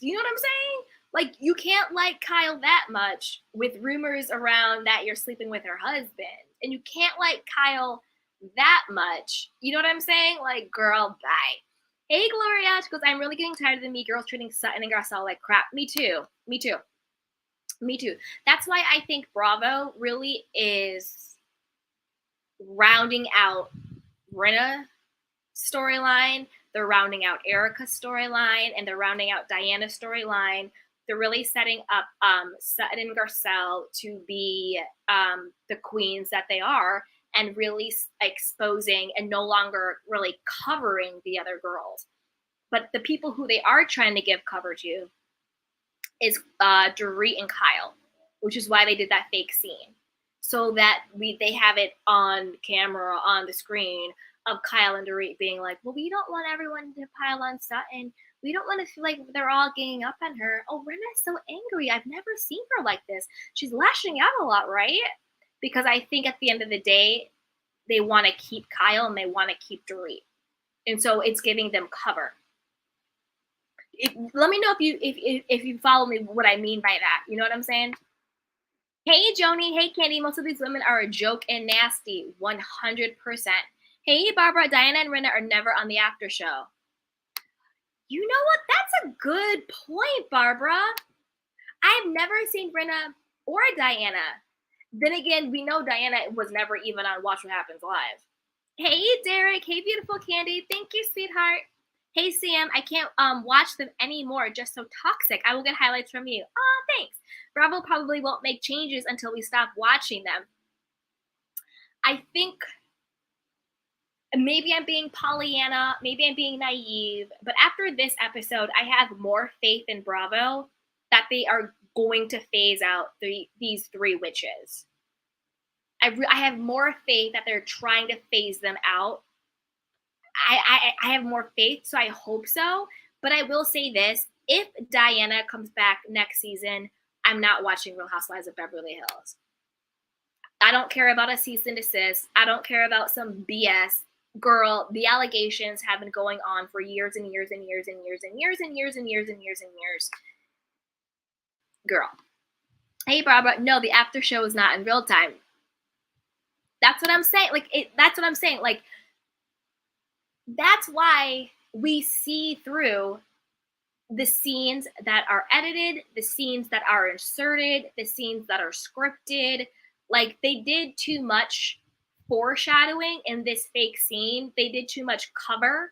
You know what I'm saying? Like, you can't like Kyle that much with rumors around that you're sleeping with her husband. And you can't like Kyle that much. You know what I'm saying? Like, girl, bye. Hey, Gloria. She goes, I'm really getting tired of the Me Girls treating Sutton and Garcelle like crap. Me too. That's why I think Bravo really is rounding out Rinna's storyline. They're rounding out Erika's storyline, and they're rounding out Diana's storyline. They're really setting up Sutton and Garcelle to be the queens that they are, and really exposing and no longer really covering the other girls. But the people who they are trying to give cover to is Dorit and Kyle, which is why they did that fake scene. So that they have it on camera, on the screen, of Kyle and Dorit being like, well, we don't want everyone to pile on Sutton. We don't want to feel like they're all ganging up on her. Oh, Rinna's so angry. I've never seen her like this. She's lashing out a lot, right? Because I think at the end of the day, they want to keep Kyle and they want to keep Dorit. And so it's giving them cover. Let me know if you follow me what I mean by that. You know what I'm saying? Hey, Joni. Hey, Candy. Most of these women are a joke and nasty. 100%. Hey, Barbara. Diana and Rinna are never on the after show. You know what? That's a good point, Barbara. I've never seen Rinna or Diana. Then again, we know Diana was never even on Watch What Happens Live. Hey, Derek. Hey, beautiful Candy. Thank you, sweetheart. Hey, Sam. I can't watch them anymore. Just so toxic. I will get highlights from you. Oh, thanks. Bravo probably won't make changes until we stop watching them. I think maybe I'm being Pollyanna. Maybe I'm being naive. But after this episode, I have more faith in Bravo that they are going to phase out these three witches. I have more faith that they're trying to phase them out. I have more faith, so I hope so. But I will say this. If Diana comes back next season, I'm not watching Real Housewives of Beverly Hills. I don't care about a cease and desist. I don't care about some BS. Girl, the allegations have been going on for years and years and years and years and years and years and years and years and years. Girl. Hey, Barbara. No, the after show is not in real time. That's what I'm saying. That's what I'm saying. Like, that's why we see through the scenes that are edited, the scenes that are inserted, the scenes that are scripted. Like, they did too much foreshadowing in this fake scene. They did too much cover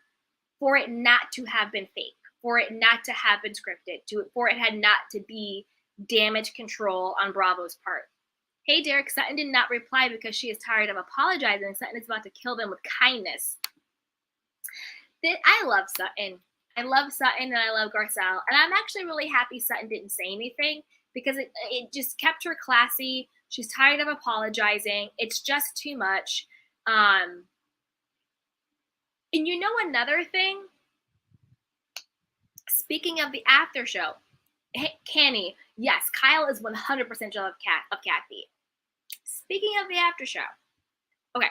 for it not to have been fake, for it not to have been scripted, for it had not to be damage control on Bravo's part. Hey, Derek, Sutton did not reply because she is tired of apologizing. Sutton is about to kill them with kindness. I love Sutton. I love Sutton and I love Garcelle. And I'm actually really happy Sutton didn't say anything because it just kept her classy. She's tired of apologizing. It's just too much. And you know another thing? Speaking of the after show, hey, Canny, yes, Kyle is 100% jealous of Kathy. Speaking of the after show, okay,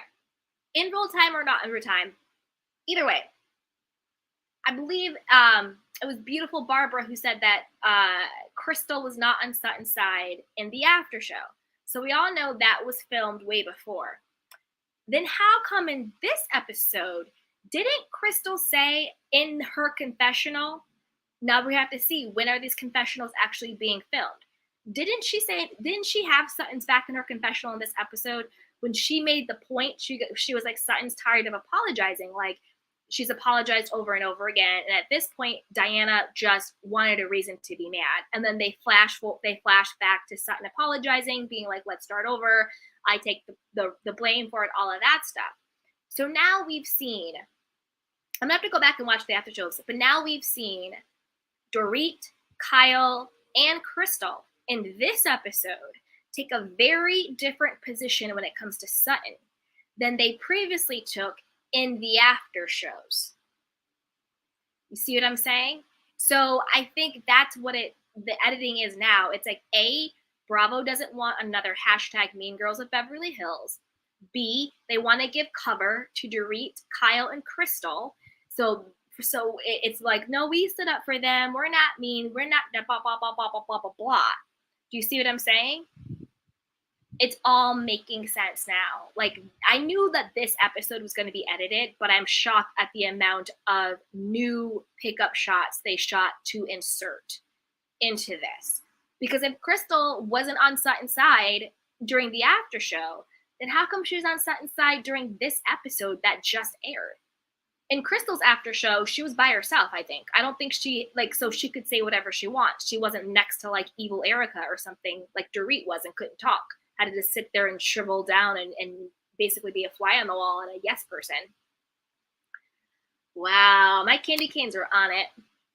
in real time or not in real time, either way, I believe it was beautiful Barbara who said that Crystal was not on Sutton's side in the after show. So we all know that was filmed way before. Then how come in this episode, didn't Crystal say in her confessional, now we have to see, when are these confessionals actually being filmed? Didn't she have Sutton's back in her confessional in this episode when she made the point? She was like, Sutton's tired of apologizing. Like, she's apologized over and over again. And at this point, Diana just wanted a reason to be mad. And then they flash back to Sutton apologizing, being like, let's start over. I take the blame for it, all of that stuff. So now we've seen, I'm gonna have to go back and watch the after shows, but now we've seen Dorit, Kyle, and Crystal in this episode take a very different position when it comes to Sutton than they previously took in the after shows. You see what I'm saying? So I think that's what the editing is now. It's like, A, Bravo doesn't want another hashtag Mean Girls of Beverly Hills. B, they want to give cover to Dorit, Kyle, and Crystal. So it's like, no, we stood up for them. We're not mean. We're not blah, blah, blah, blah, blah, blah, blah, blah. Do you see what I'm saying? It's all making sense now. Like, I knew that this episode was going to be edited, but I'm shocked at the amount of new pickup shots they shot to insert into this. Because if Crystal wasn't on Sutton's side during the after show, then how come she was on Sutton's side during this episode that just aired? In Crystal's after show, she was by herself, I think. I don't think so she could say whatever she wants. She wasn't next to like evil Erika or something like Dorit was and couldn't talk. Had to just sit there and shrivel down and basically be a fly on the wall and a yes person. Wow, my candy canes are on it.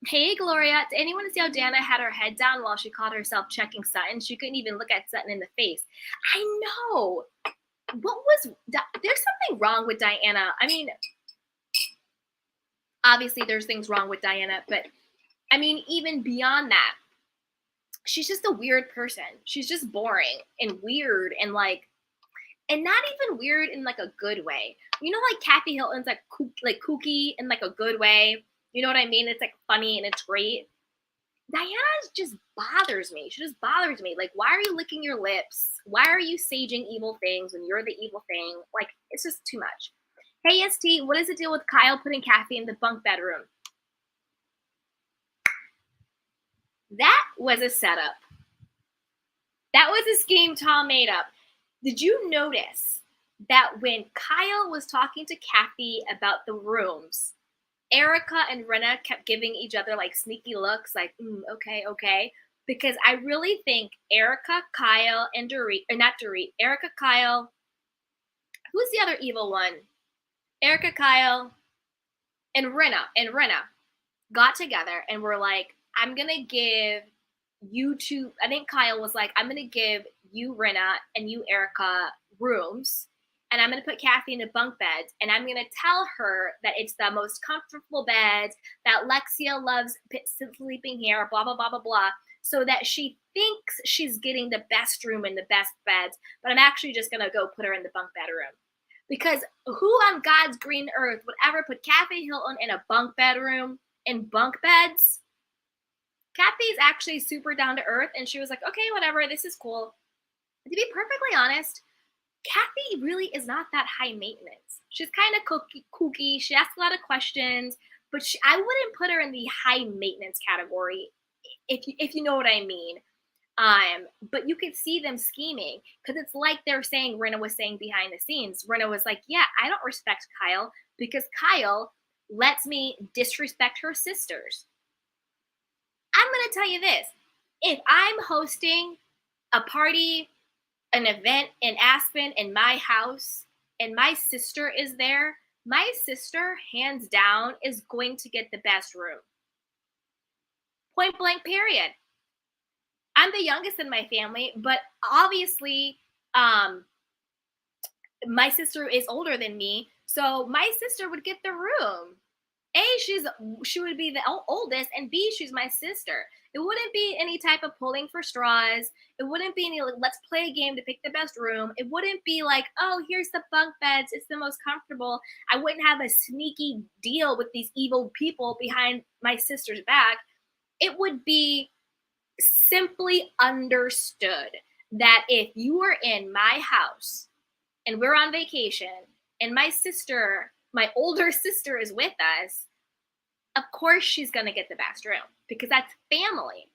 Hey, Gloria, did anyone see how Dana had her head down while she caught herself checking Sutton? She couldn't even look at Sutton in the face. I know. There's something wrong with Diana. I mean, obviously there's things wrong with Diana, but I mean, even beyond that, she's just a weird person. She's just boring and weird and not even weird in like a good way. You know, like Kathy Hilton's like kooky in like a good way. You know what I mean? It's like funny and it's great. Diana just bothers me. She just bothers me. Like, why are you licking your lips? Why are you saging evil things when you're the evil thing? Like, it's just too much. Hey, ST, what is the deal with Kyle putting Kathy in the bunk bedroom? That was a setup. That was a scheme Tom made up. Did you notice that when Kyle was talking to Kathy about the rooms, Erika and Rinna kept giving each other like sneaky looks, like, okay. Because I really think Erika, Kyle, and Dorit, or not Dorit, Erika, Kyle, who's the other evil one? Erika, Kyle, and Rinna got together and were like, I'm going to give you two, I think Kyle was like, I'm going to give you, Rinna, and you, Erika, rooms. And I'm going to put Kathy in the bunk beds. And I'm going to tell her that it's the most comfortable beds, that Lexia loves sleeping here, blah, blah, blah, blah, blah. So that she thinks she's getting the best room and the best beds. But I'm actually just going to go put her in the bunk bedroom. Because who on God's green earth would ever put Kathy Hilton in a bunk bedroom in bunk beds? Kathy's actually super down to earth. And she was like, okay, whatever, this is cool. To be perfectly honest, Kathy really is not that high maintenance. She's kind of kooky. She asks a lot of questions, but I wouldn't put her in the high maintenance category, if you know what I mean. But you could see them scheming because it's like they're saying, Rinna was saying behind the scenes. Rinna was like, yeah, I don't respect Kyle because Kyle lets me disrespect her sisters. I'm going to tell you this. If I'm hosting a party, an event in Aspen in my house, and my sister is there, my sister, hands down, is going to get the best room. Point blank, period. I'm the youngest in my family, but obviously, my sister is older than me, so my sister would get the room. A, she would be the oldest, and B, she's my sister. It wouldn't be any type of pulling for straws. It wouldn't be any, like, let's play a game to pick the best room. It wouldn't be like, oh, here's the bunk beds. It's the most comfortable. I wouldn't have a sneaky deal with these evil people behind my sister's back. It would be simply understood that if you were in my house and we're on vacation and my sister, my older sister, is with us, of course she's going to get the best room because that's family.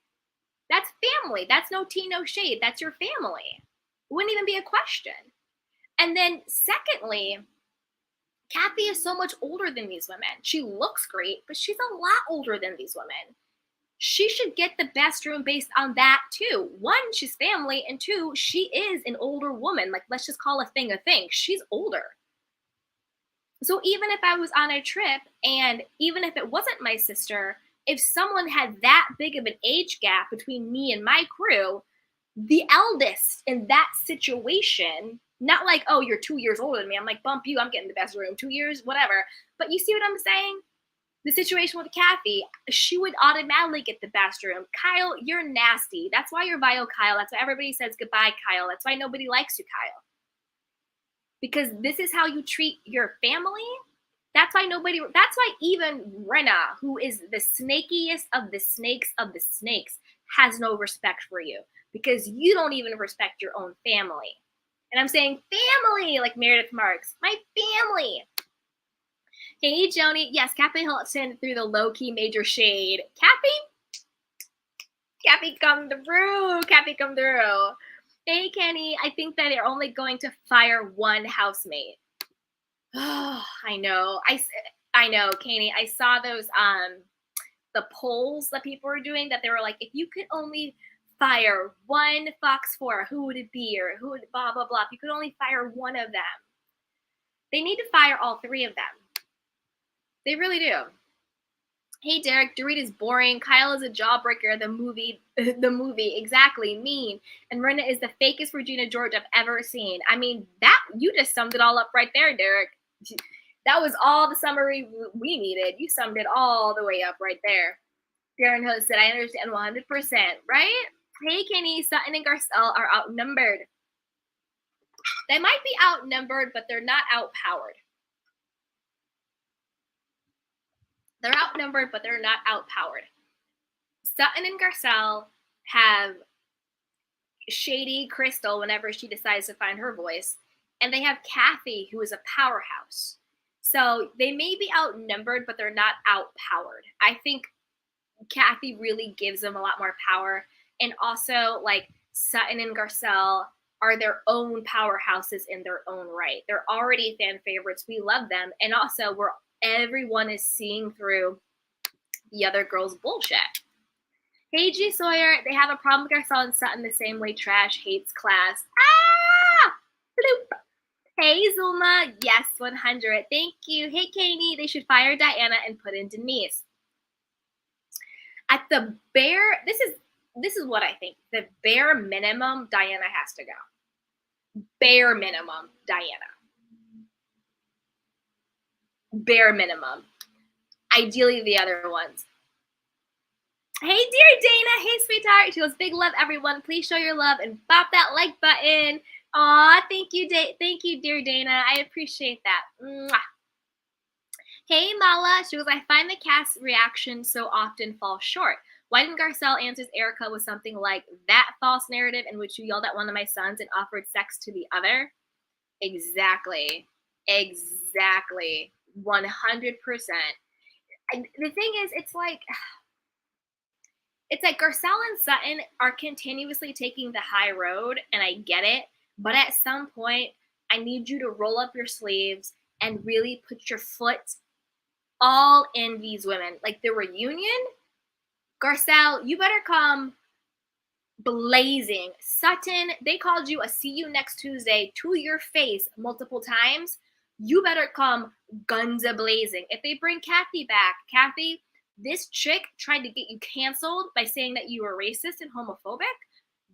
That's family. That's no tea, no shade. That's your family. It wouldn't even be a question. And then secondly, Kathy is so much older than these women. She looks great, but she's a lot older than these women. She should get the best room based on that too. One, she's family, and two, she is an older woman. Like, let's just call a thing a thing. She's older. So even if I was on a trip, and even if it wasn't my sister, if someone had that big of an age gap between me and my crew, the eldest in that situation, not like, oh, you're 2 years older than me. I'm like, bump you, I'm getting the best room. 2 years, whatever. But you see what I'm saying? The situation with Kathy, she would automatically get the best room. Kyle, you're nasty. That's why you're bio Kyle. That's why everybody says goodbye, Kyle. That's why nobody likes you, Kyle. Because this is how you treat your family. That's why even Renna, who is the snakiest of the snakes, has no respect for you because you don't even respect your own family. And I'm saying family, like Meredith Marks, my family. Hey, Joni. Yes, Kathy Hilton through the low-key major shade. Kathy, come through. Hey, Kenny. I think that they're only going to fire one housemate. Oh, I know. I know, Kenny. I saw those the polls that people were doing that they were like, if you could only fire one Fox 4, who would it be? Or who would blah, blah, blah. If you could only fire one of them. They need to fire all three of them. They really do. Hey, Derek, Dorit is boring. Kyle is a jawbreaker. The movie, exactly, mean. And Renna is the fakest Regina George I've ever seen. I mean, that you just summed it all up right there, Derek. That was all the summary we needed. You summed it all the way up right there. Darren Host said, I understand 100%, right? Hey, Kenny, Sutton and Garcelle are outnumbered. They might be outnumbered, but they're not outpowered. They're outnumbered, but they're not outpowered. Sutton and Garcelle have shady Crystal whenever she decides to find her voice. And they have Kathy, who is a powerhouse. So they may be outnumbered, but they're not outpowered. I think Kathy really gives them a lot more power. And also, like, Sutton and Garcelle are their own powerhouses in their own right. They're already fan favorites. We love them. And also, everyone is seeing through the other girl's bullshit. Hey, G. Sawyer, they have a problem with Garcelle and Sutton the same way trash hates class. Ah! Bloop. Hey, Zulma. Yes, 100. Thank you. Hey, Katie, they should fire Diana and put in Denise. At the bare, this is what I think. The bare minimum, Diana has to go. Bare minimum, Diana. Bare minimum. Ideally, the other ones. Hey, dear Dana. Hey, sweetheart. She goes, big love, everyone. Please show your love and bop that like button. Aw, thank you, dear Dana. I appreciate that. Mwah. Hey, Mala. She goes, I find the cast's reaction so often falls short. Why didn't Garcelle answers Erika with something like that false narrative in which you yelled at one of my sons and offered sex to the other? Exactly. 100%. And the thing is, it's like Garcelle and Sutton are continuously taking the high road, and I get it. But at some point, I need you to roll up your sleeves and really put your foot all in these women. Like the reunion, Garcelle, you better come blazing. Sutton, they called you a see you next Tuesday to your face multiple times. You better come guns a-blazing. If they bring Kathy back, Kathy, this chick tried to get you canceled by saying that you were racist and homophobic.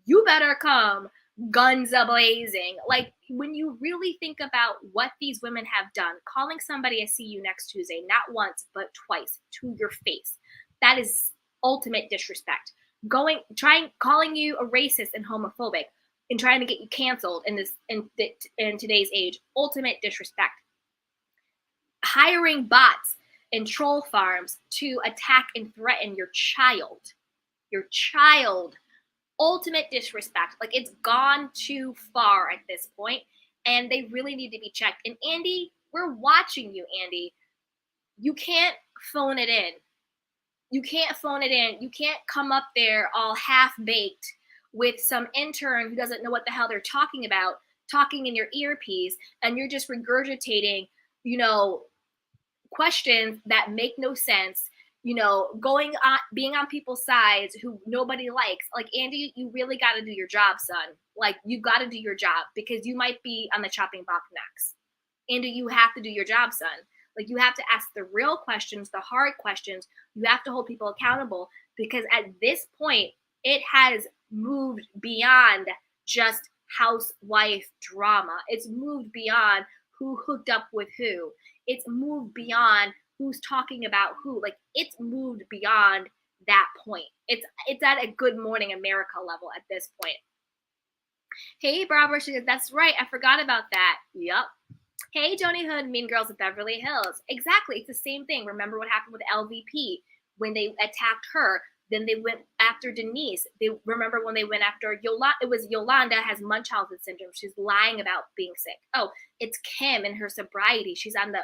You better come guns a-blazing. Like, when you really think about what these women have done, calling somebody a see you next Tuesday, not once, but twice, to your face, that is ultimate disrespect. Calling you a racist and homophobic and trying to get you canceled in today's age, ultimate disrespect. Hiring bots and troll farms to attack and threaten your child, ultimate disrespect. Like, it's gone too far at this point, and they really need to be checked. And Andy, We're watching you, Andy. You can't phone it in. You can't phone it in. You can't come up there all half-baked with some intern who doesn't know what the hell they're talking about, talking in your earpiece, and you're just regurgitating, questions that make no sense, going on, being on people's sides who nobody likes. Like, Andy, you really got to do your job, son. Like, you got to do your job because you might be on the chopping block next. Andy, you have to do your job, son. Like, you have to ask the real questions, the hard questions. You have to hold people accountable because at this point, it has moved beyond just housewife drama. It's moved beyond who hooked up with who. It's moved beyond who's talking about who. Like, it's moved beyond that point. It's at a Good Morning America level at this point. Hey, Barbara, she said, that's right. I forgot about that. Yup. Hey, Joni Hood, Mean Girls of Beverly Hills. Exactly. It's the same thing. Remember what happened with LVP when they attacked her? Then they went after Denise. They remember when they went after Yolanda. It was Yolanda has Munchausen syndrome. She's lying about being sick. Oh, it's Kim and her sobriety. She's on the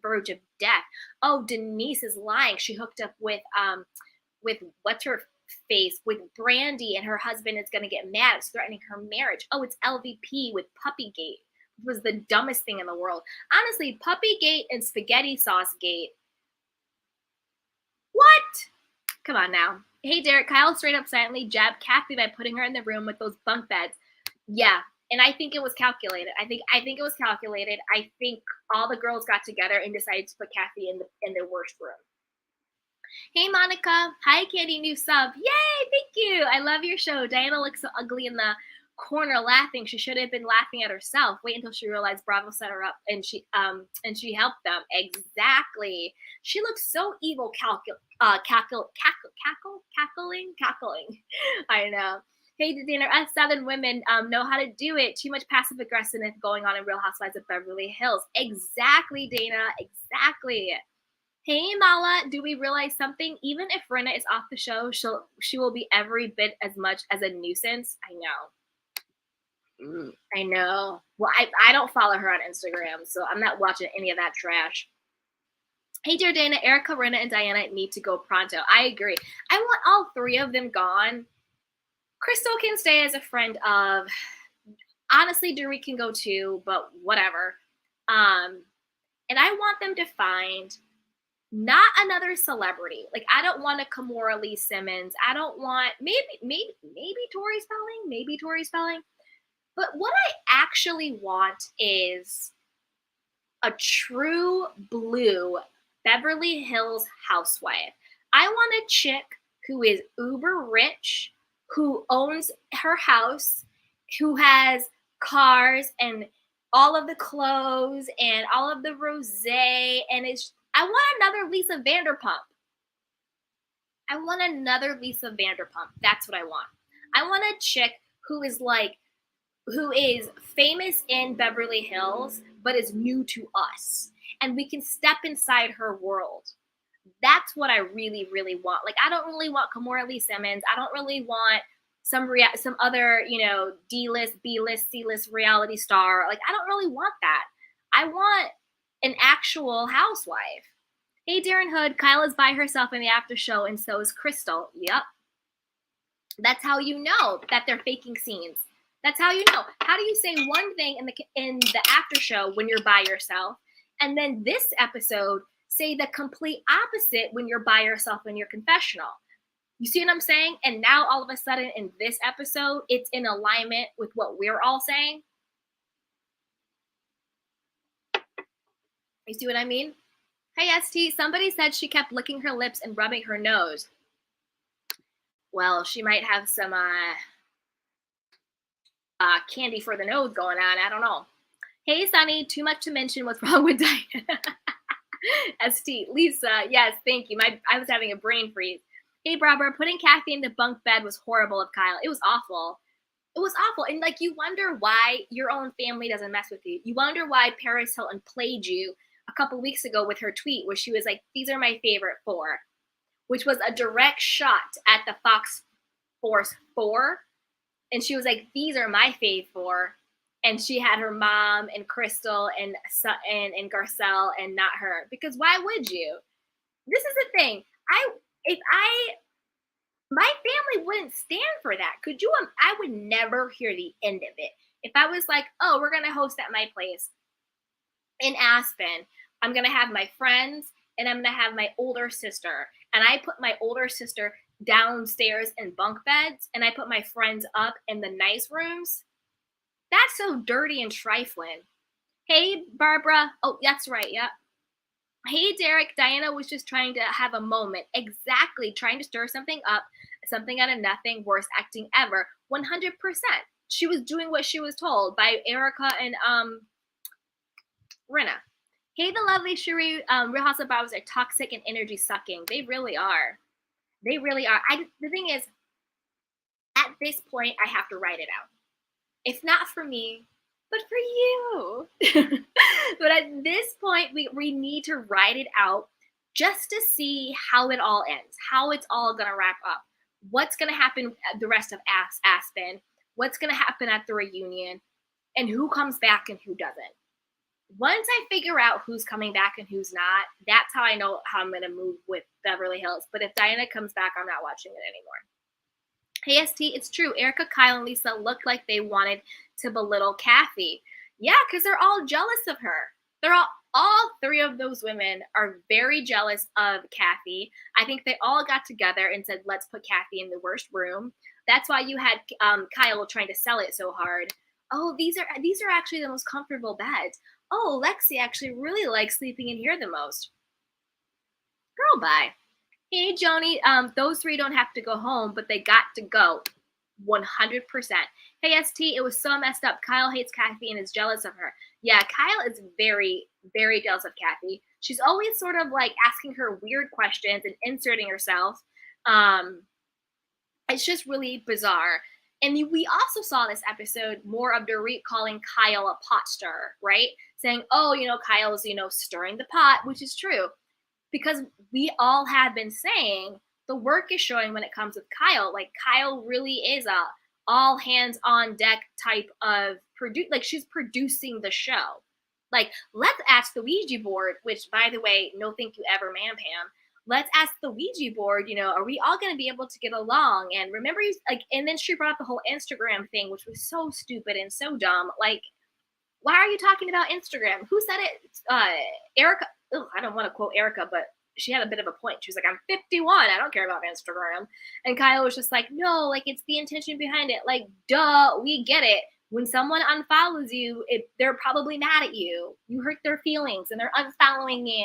verge of death. Oh, Denise is lying. She hooked up with what's her face, with Brandy, and her husband is going to get mad. It's threatening her marriage. Oh, it's LVP with Puppygate. It was the dumbest thing in the world. Honestly, Puppygate and Spaghetti Sauce Gate. What? Come on now. Hey, Derek, Kyle straight up silently jabbed Kathy by putting her in the room with those bunk beds. Yeah, and I think it was calculated. I think it was calculated. I think all the girls got together and decided to put Kathy in the worst room. Hey, Monica. Hi, Candy. New sub. Yay, thank you. I love your show. Diana looks so ugly in the corner laughing. She should have been laughing at herself. Wait until she realized Bravo set her up and she helped them. Exactly. She looks so evil, cackling. I know. Hey, Dana, us Southern women know how to do it. Too much passive aggressiveness going on in Real Housewives of Beverly Hills. Exactly, Dana. Exactly. Hey, Mala, do we realize something? Even if Rinna is off the show, she will be every bit as much as a nuisance. I know. I know. Well, I don't follow her on Instagram, so I'm not watching any of that trash. Hey, dear Dana, Erika, Rinna, and Diana need to go pronto. I agree. I want all three of them gone. Crystal can stay as a friend of. Honestly, Dorit can go too, but whatever. And I want them to find not another celebrity. Like, I don't want a Kimora Lee Simmons. I don't want maybe Tori Spelling. But what I actually want is a true blue Beverly Hills housewife. I want a chick who is uber rich, who owns her house, who has cars and all of the clothes and all of the rosé, and I want another Lisa Vanderpump. That's what I want. I want a chick who is famous in Beverly Hills, but is new to us. And we can step inside her world. That's what I really, really want. Like, I don't really want Kimora Lee Simmons. I don't really want some other, D-list, B-list, C-list reality star. Like, I don't really want that. I want an actual housewife. Hey, Darren Hood, Kyle is by herself in the after show, and so is Crystal. Yep. That's how you know that they're faking scenes. That's how you know. How do you say one thing in the after show when you're by yourself, and then this episode say the complete opposite when you're by yourself in your confessional? You see what I'm saying? And now all of a sudden in this episode, it's in alignment with what we're all saying. You see what I mean? Hey, ST, somebody said she kept licking her lips and rubbing her nose. Well, she might have some candy for the nose going on. I don't know. Hey, Sunny, too much to mention what's wrong with Diana. ST, Lisa, yes, thank you. I was having a brain freeze. Hey, Barbara, putting Kathy in the bunk bed was horrible of Kyle. It was awful. It was awful. And, you wonder why your own family doesn't mess with you. You wonder why Paris Hilton played you a couple weeks ago with her tweet where she was like, these are my favorite four, which was a direct shot at the Fox Force 4. And she was like, these are my fave 4. and she had her mom and Crystal and Garcelle and not her. Because why would you? This is the thing. If I my family wouldn't stand for that. Could you? I would never hear the end of it. If I was like, oh, we're gonna host at my place in Aspen, I'm gonna have my friends and I'm gonna have my older sister, and I put my older sister downstairs in bunk beds, and I put my friends up in the nice rooms. That's so dirty and trifling. Hey, Barbara. Oh, that's right. Yeah. Hey, Derek. Diana was just trying to have a moment. Exactly. Trying to stir something up, something out of nothing, worst acting ever. 100%. She was doing what she was told by Erika and Rinna. Hey, the lovely Cherie. Real House of Bobs are toxic and energy sucking. They really are. They really are. The thing is, at this point, I have to write it out. If not for me, but for you. But at this point, we need to write it out just to see how it all ends, how it's all going to wrap up, what's going to happen the rest of Aspen, what's going to happen at the reunion, and who comes back and who doesn't. Once I figure out who's coming back and who's not, that's how I know how I'm going to move with Beverly Hills. But if Diana comes back, I'm not watching it anymore. Hey, ST, it's true. Erika, Kyle, and Lisa looked like they wanted to belittle Kathy. Yeah, because they're all jealous of her. They're all three of those women are very jealous of Kathy. I think they all got together and said, let's put Kathy in the worst room. That's why you had Kyle trying to sell it so hard. Oh, these are actually the most comfortable beds. Oh, Lexi actually really likes sleeping in here the most. Girl, bye. Hey, Joni, those three don't have to go home, but they got to go. 100%. Hey, ST, it was so messed up. Kyle hates Kathy and is jealous of her. Yeah, Kyle is very, very jealous of Kathy. She's always sort of like asking her weird questions and inserting herself. It's just really bizarre. And we also saw this episode more of Dorit calling Kyle a pot stirrer, right? Saying, oh, Kyle's, stirring the pot, which is true. Because we all have been saying the work is showing when it comes with Kyle. Like, Kyle really is a all hands on deck type of she's producing the show. Like, let's ask the Ouija board, which, by the way, no thank you ever, man, Pam. Let's ask the Ouija board, are we all going to be able to get along? And remember, and then she brought up the whole Instagram thing, which was so stupid and so dumb. Like, why are you talking about Instagram? Who said it? Erika. I don't want to quote Erika, but she had a bit of a point. She was like, I'm 51. I don't care about Instagram. And Kyle was just like, no, like, it's the intention behind it. Like, duh, we get it. When someone unfollows you, they're probably mad at you. You hurt their feelings and they're unfollowing you.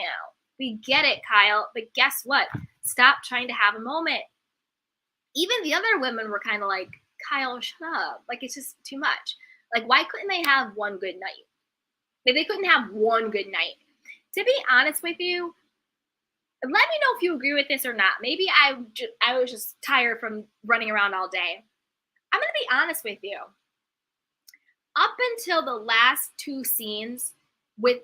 We get it, Kyle. But guess what? Stop trying to have a moment. Even the other women were kind of like, Kyle, shut up. Like, it's just too much. Like, why couldn't they have one good night? Like, they couldn't have one good night. To be honest with you, let me know if you agree with this or not. Maybe I was just tired from running around all day. I'm going to be honest with you. Up until the last two scenes with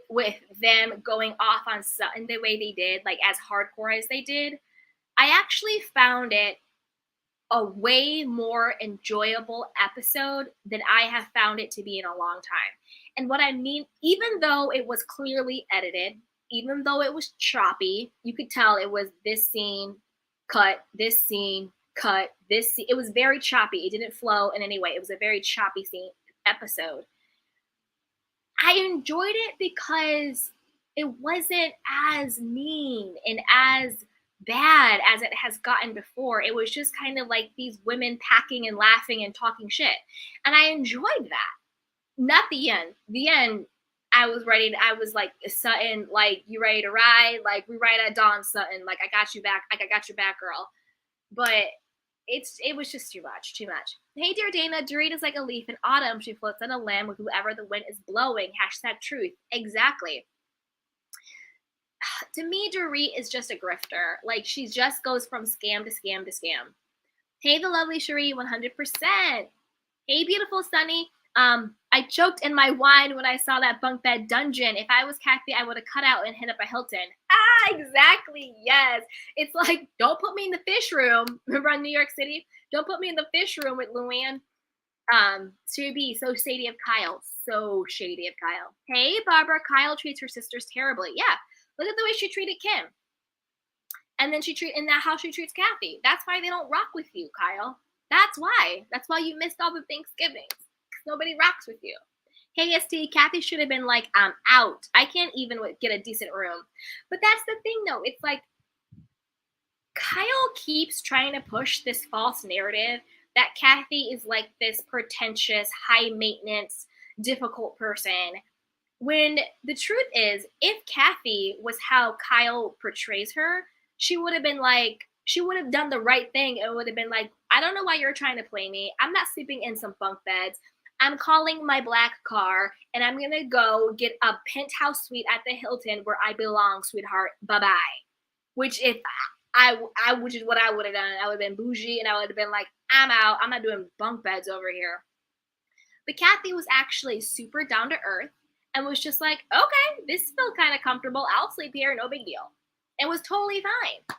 them going off on Sutton the way they did, like as hardcore as they did, I actually found it a way more enjoyable episode than I have found it to be in a long time. And what I mean, even though it was clearly edited, even though it was choppy, you could tell it was this scene, cut, this scene, cut, this scene. It was very choppy. It didn't flow in any way. It was a very choppy episode. I enjoyed it because it wasn't as mean and as bad as it has gotten before. It was just kind of like these women packing and laughing and talking shit. And I enjoyed that. Not the end. The end, I was like, Sutton, like, you ready to ride? Like, we ride at dawn, Sutton. Like, I got you back. Like, I got your back, girl. But it was just too much. Hey, dear Dana, Dorit is like a leaf in autumn. She floats on a limb with whoever the wind is blowing. #truth. Exactly. To me, Dorit is just a grifter. Like, she just goes from scam to scam to scam. Hey, the lovely Cherie, 100%. Hey, beautiful Sunny. I choked in my wine when I saw that bunk bed dungeon. If I was Kathy, I would have cut out and hit up a Hilton. Exactly. Yes. It's like, don't put me in the fish room. Remember on New York City? Don't put me in the fish room with Luann. To be so shady of Kyle. So shady of Kyle. Hey, Barbara, Kyle treats her sisters terribly. Yeah. Look at the way she treated Kim. And then in that how she treats Kathy. That's why they don't rock with you, Kyle. That's why. That's why you missed all the Thanksgivings. Nobody rocks with you. Hey, ST, Kathy should have been like, I'm out. I can't even get a decent room. But that's the thing, though. It's like Kyle keeps trying to push this false narrative that Kathy is like this pretentious, high maintenance, difficult person. When the truth is, if Kathy was how Kyle portrays her, she would have been like, she would have done the right thing. It would have been like, I don't know why you're trying to play me. I'm not sleeping in some bunk beds. I'm calling my black car and I'm going to go get a penthouse suite at the Hilton where I belong, sweetheart. Bye-bye. Which if which is what I would have done. I would have been bougie and I would have been like, I'm out. I'm not doing bunk beds over here. But Kathy was actually super down to earth and was just like, okay, this feels kind of comfortable. I'll sleep here. No big deal. It was totally fine.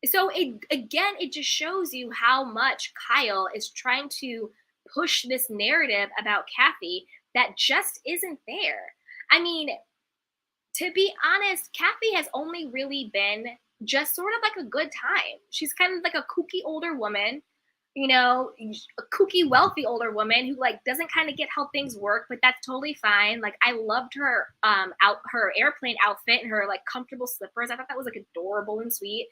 So it just shows you how much Kyle is trying to push this narrative about Kathy that just isn't there. I mean, to be honest, Kathy has only really been just sort of like a good time. She's kind of like a kooky older woman, you know, a kooky wealthy older woman who like doesn't kind of get how things work, but that's totally fine. Like I loved her her airplane outfit and her like comfortable slippers. I thought that was like adorable and sweet.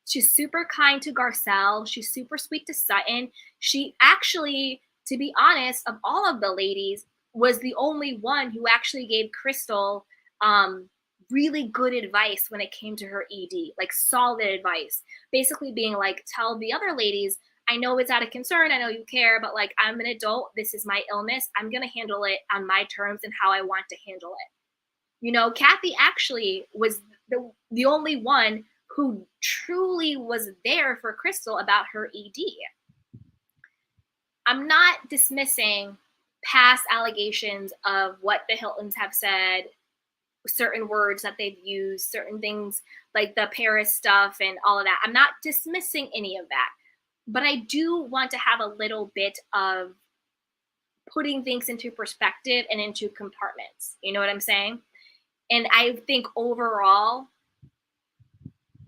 She's super kind to Garcelle. She's super sweet to Sutton. She actually, to be honest, of all of the ladies, was the only one who actually gave Crystal really good advice when it came to her ED, like solid advice. Basically being like, tell the other ladies, I know it's out of concern. I know you care, but like, I'm an adult. This is my illness. I'm going to handle it on my terms and how I want to handle it. You know, Kathy actually was the only one who truly was there for Crystal about her ED. I'm not dismissing past allegations of what the Hiltons have said, certain words that they've used, certain things like the Paris stuff and all of that. I'm not dismissing any of that. But I do want to have a little bit of putting things into perspective and into compartments. You know what I'm saying? And I think overall,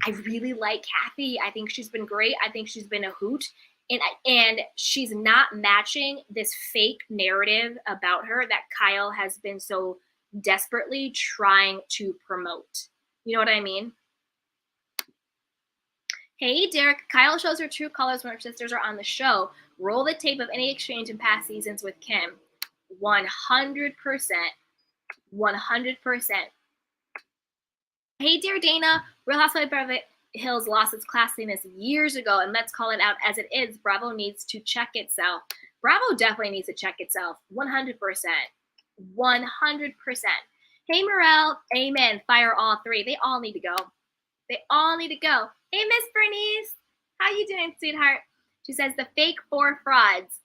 I really like Kathy. I think she's been great. I think she's been a hoot. And she's not matching this fake narrative about her that Kyle has been so desperately trying to promote. You know what I mean? Hey, Derek, Kyle shows her true colors when her sisters are on the show. Roll the tape of any exchange in past seasons with Kim. 100%. 100%. Hey, dear Dana, Real Housewives of Beverly Hills lost its classiness years ago, and let's call it out as it is. Bravo needs to check itself. Bravo definitely needs to check itself. 100%. 100%. Hey, Morel, amen. Fire all three. They all need to go. They all need to go. Hey, Miss Bernice. How you doing, sweetheart? She says the fake four frauds.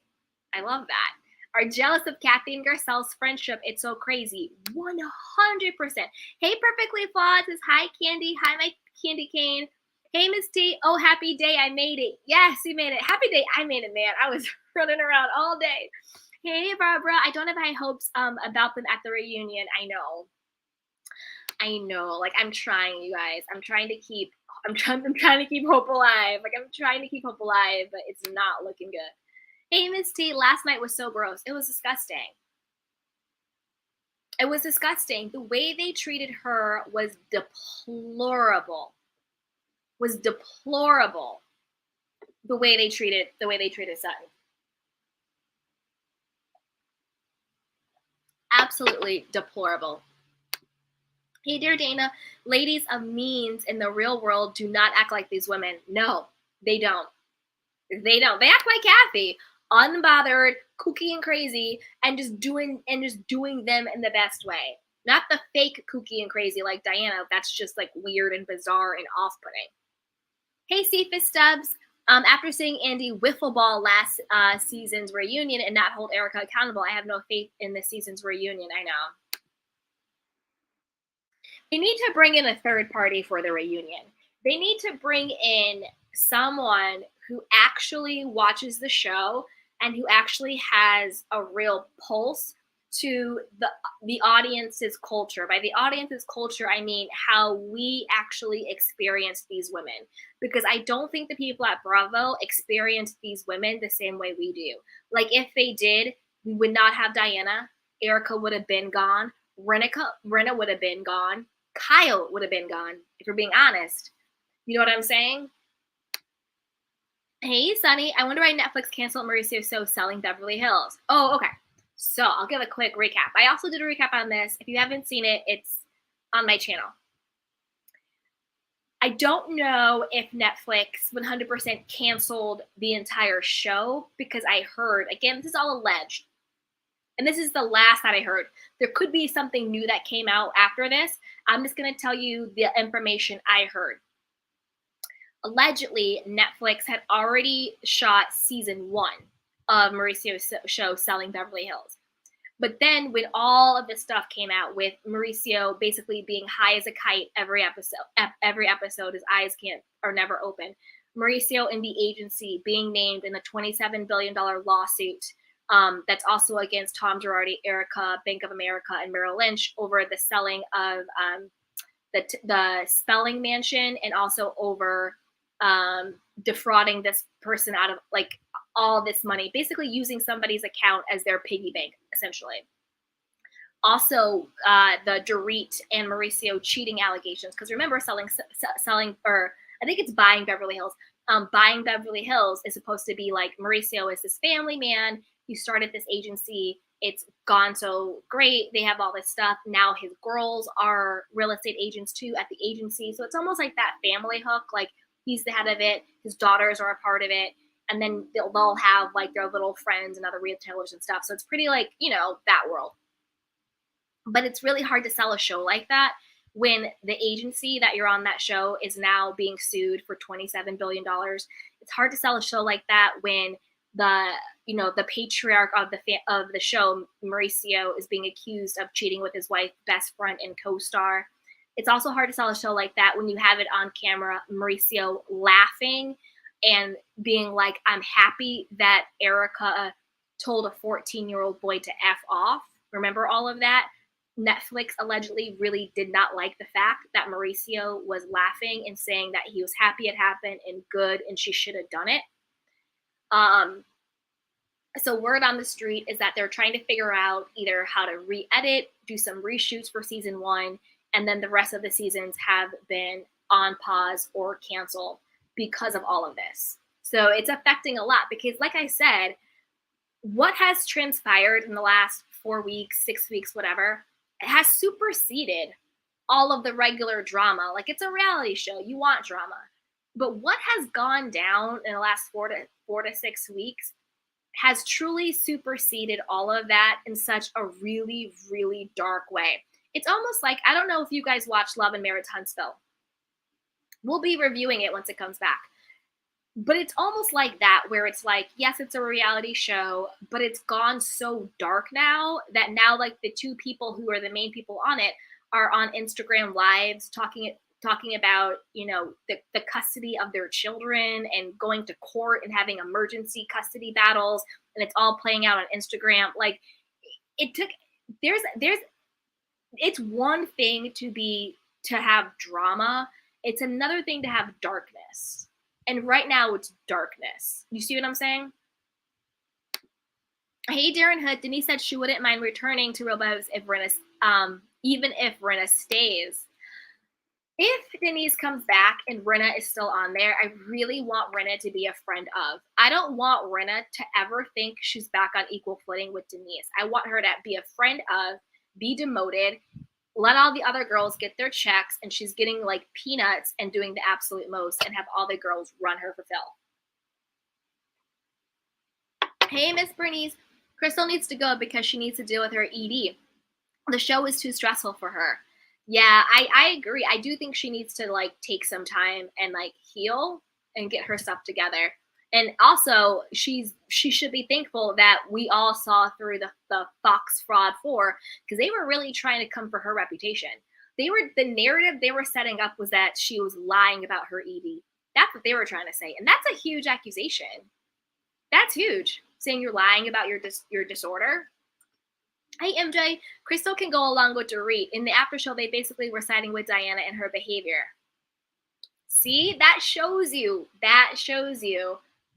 I love that. Are jealous of Kathy and Garcelle's friendship. It's so crazy. 100%. Hey, Perfectly Flawed says, hi, Candy. Hi, my candy cane. Hey, Miss T. Oh, happy day. I made it. Yes, you made it. Happy day. I made it, man. I was running around all day. Hey, Barbara. I don't have high hopes about them at the reunion. I know. Like, I'm trying, you guys. I'm trying to keep hope alive. Like, I'm trying to keep hope alive, but it's not looking good. Hey, Miss T, last night was so gross. It was disgusting. It was disgusting. The way they treated her was deplorable. Was deplorable. The way they treated Sutton. Absolutely deplorable. Hey, dear Dana, ladies of means in the real world do not act like these women. No, they don't. They don't. They act like Kathy, unbothered, kooky and crazy, and just doing them in the best way. Not the fake kooky and crazy like Diana. That's just like weird and bizarre and off-putting. Hey, Cephas Stubbs. After seeing Andy wiffle ball last season's reunion and not hold Erika accountable, I have no faith in this season's reunion. I know. They need to bring in a third party for the reunion. They need to bring in someone who actually watches the show and who actually has a real pulse to the audience's culture. By the audience's culture, I mean how we actually experience these women. Because I don't think the people at Bravo experience these women the same way we do. Like, if they did, we would not have Diana. Erika would have been gone. Rinna would have been gone. Kyle would have been gone, if we're being honest. You know what I'm saying? Hey, Sunny. I wonder why Netflix canceled Mauricio So Selling Beverly Hills. Oh, okay. So I'll give a quick recap. I also did a recap on this. If you haven't seen it, it's on my channel. I don't know if Netflix 100% canceled the entire show, because I heard, again, this is all alleged, and this is the last that I heard. There could be something new that came out after this. I'm just going to tell you the information I heard. Allegedly, Netflix had already shot season 1 of Mauricio's show Selling Beverly Hills. But then when all of this stuff came out, with Mauricio basically being high as a kite every episode, his eyes are never open. Mauricio and the agency being named in a $27 billion lawsuit that's also against Tom Girardi, Erika, Bank of America, and Merrill Lynch over the selling of the Spelling Mansion, and also over defrauding this person out of like all this money, basically using somebody's account as their piggy bank, essentially. Also, the Dorit and Mauricio cheating allegations, because remember, selling, or I think it's buying Beverly Hills. Buying Beverly Hills is supposed to be like, Mauricio is this family man. He started this agency. It's gone so great. They have all this stuff. Now his girls are real estate agents too at the agency. So it's almost like that family hook. Like, he's the head of it. His daughters are a part of it. And then they'll have like their little friends and other retailers and stuff. So it's pretty like, you know, that world. But it's really hard to sell a show like that when the agency that you're on that show is now being sued for $27 billion. It's hard to sell a show like that when the patriarch of the show, Mauricio, is being accused of cheating with his wife, best friend, and co-star. It's also hard to sell a show like that when you have it on camera, Mauricio laughing and being like, I'm happy that Erika told a 14-year-old boy to F off. Remember all of that? Netflix allegedly really did not like the fact that Mauricio was laughing and saying that he was happy it happened and good and she should have done it. So word on the street is that they're trying to figure out either how to re-edit, do some reshoots for season 1, and then the rest of the seasons have been on pause or canceled because of all of this. So it's affecting a lot because, like I said, what has transpired in the last 4 weeks, 6 weeks, whatever, it has superseded all of the regular drama. Like, it's a reality show. You want drama. But what has gone down in the last 4 to 6 weeks has truly superseded all of that in such a really, really dark way. It's almost like, I don't know if you guys watch Love and Marriage Huntsville. We'll be reviewing it once it comes back. But it's almost like that, where it's like, yes, it's a reality show, but it's gone so dark now that now, like, the two people who are the main people on it are on Instagram lives talking about, you know, the custody of their children and going to court and having emergency custody battles, and it's all playing out on Instagram. Like, it's one thing to have drama. It's another thing to have darkness. And right now it's darkness. You see what I'm saying? Hey, Darren Hood. Denise said she wouldn't mind returning to rhobh if Rinna, even if Rinna stays. If Denise comes back and Rinna is still on there, I really want Rinna to be a friend of. I don't want Rinna to ever think she's back on equal footing with Denise. I want her to be a friend of, be demoted, let all the other girls get their checks, and she's getting like peanuts and doing the absolute most, and have all the girls run her for Phil. Hey, Miss Bernice. Crystal needs to go because she needs to deal with her ED. The show is too stressful for her. Yeah, I agree. I do think she needs to like take some time and like heal and get her stuff together. And also, she should be thankful that we all saw through the Fox Fraud 4, because they were really trying to come for her reputation. The narrative they were setting up was that she was lying about her ED. That's what they were trying to say. And that's a huge accusation. That's huge. saying you're lying about your disorder. Hey MJ, Crystal can go along with Dorit. In the after show, they basically were siding with Diana and her behavior. See, that shows you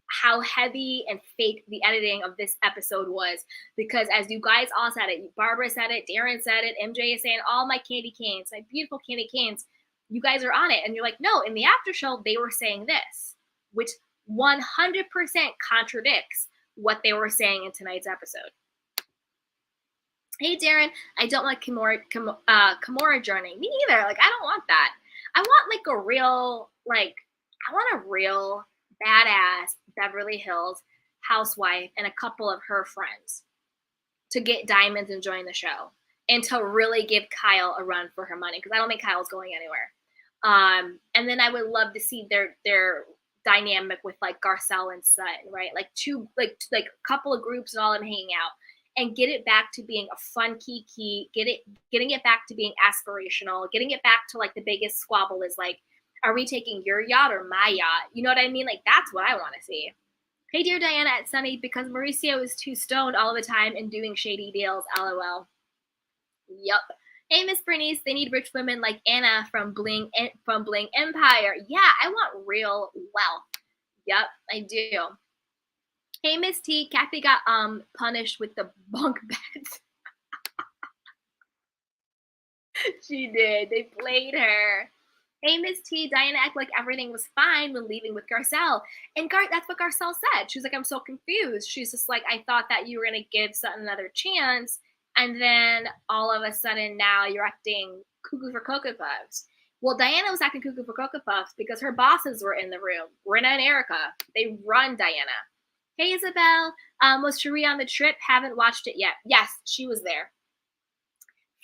how heavy and fake the editing of this episode was. Because as you guys all said it, Barbara said it, Darren said it, MJ is saying, all my candy canes, my beautiful candy canes, you guys are on it. And you're like, no, in the after show, they were saying this, which 100% contradicts what they were saying in tonight's episode. Hey Darren, I don't like Kimura journey. Me neither. Like, I don't want that. I want like a real, badass Beverly Hills housewife and a couple of her friends to get diamonds and join the show, and to really give Kyle a run for her money, because I don't think Kyle's going anywhere. And then I would love to see their dynamic with like Garcelle and Sutton, right? Like a couple of groups and all of them hanging out, and get it back to being a fun kiki, getting it back to being aspirational, getting it back to like the biggest squabble is like, are we taking your yacht or my yacht? You know what I mean? Like, that's what I want to see. Hey, dear Diana at Sunny, because Mauricio is too stoned all the time and doing shady deals, lol. Yup. Hey, Miss Bernice, they need rich women like Anna from Bling Empire. Yeah, I want real wealth. Yup, I do. Hey, Miss T, Kathy got punished with the bunk beds. She did. They played her. Hey, Miss T, Diana acted like everything was fine when leaving with Garcelle. And that's what Garcelle said. She was like, I'm so confused. She's just like, I thought that you were going to give Sutton another chance. And then all of a sudden now you're acting cuckoo for Cocoa Puffs. Well, Diana was acting cuckoo for Cocoa Puffs because her bosses were in the room. Rinna and Erika. They run Diana. Hey, Isabel. Was Cherie on the trip? Haven't watched it yet. Yes, she was there.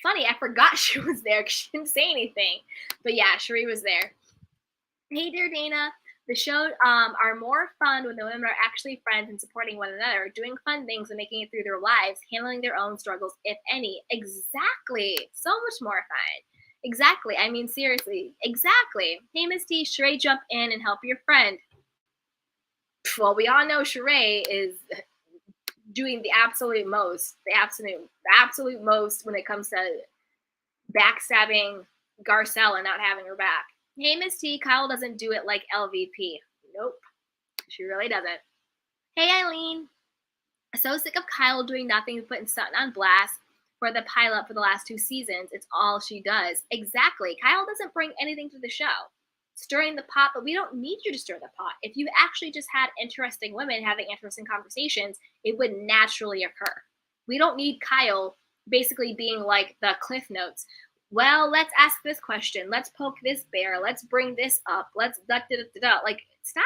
Funny, I forgot she was there because she didn't say anything. But yeah, Cherie was there. Hey, dear Dana. The shows are more fun when the women are actually friends and supporting one another, doing fun things and making it through their lives, handling their own struggles, if any. Exactly. So much more fun. Exactly. I mean, seriously. Exactly. Hey, Miss T, Sheree, jump in and help your friend. Well, we all know Sheree is doing the absolute most when it comes to backstabbing Garcelle and not having her back. Hey, Miss T, Kyle doesn't do it like LVP. Nope, she really doesn't. Hey, Eileen. So sick of Kyle doing nothing but putting Sutton on blast for the pilot for the last 2 seasons. It's all she does. Exactly. Kyle doesn't bring anything to the show. Stirring the pot, but we don't need you to stir the pot. If you actually just had interesting women having interesting conversations, it would naturally occur. We don't need Kyle basically being like the Cliff Notes. Well, let's ask this question. Let's poke this bear. Let's bring this up. Let's da-da-da-da-da. Like, stop.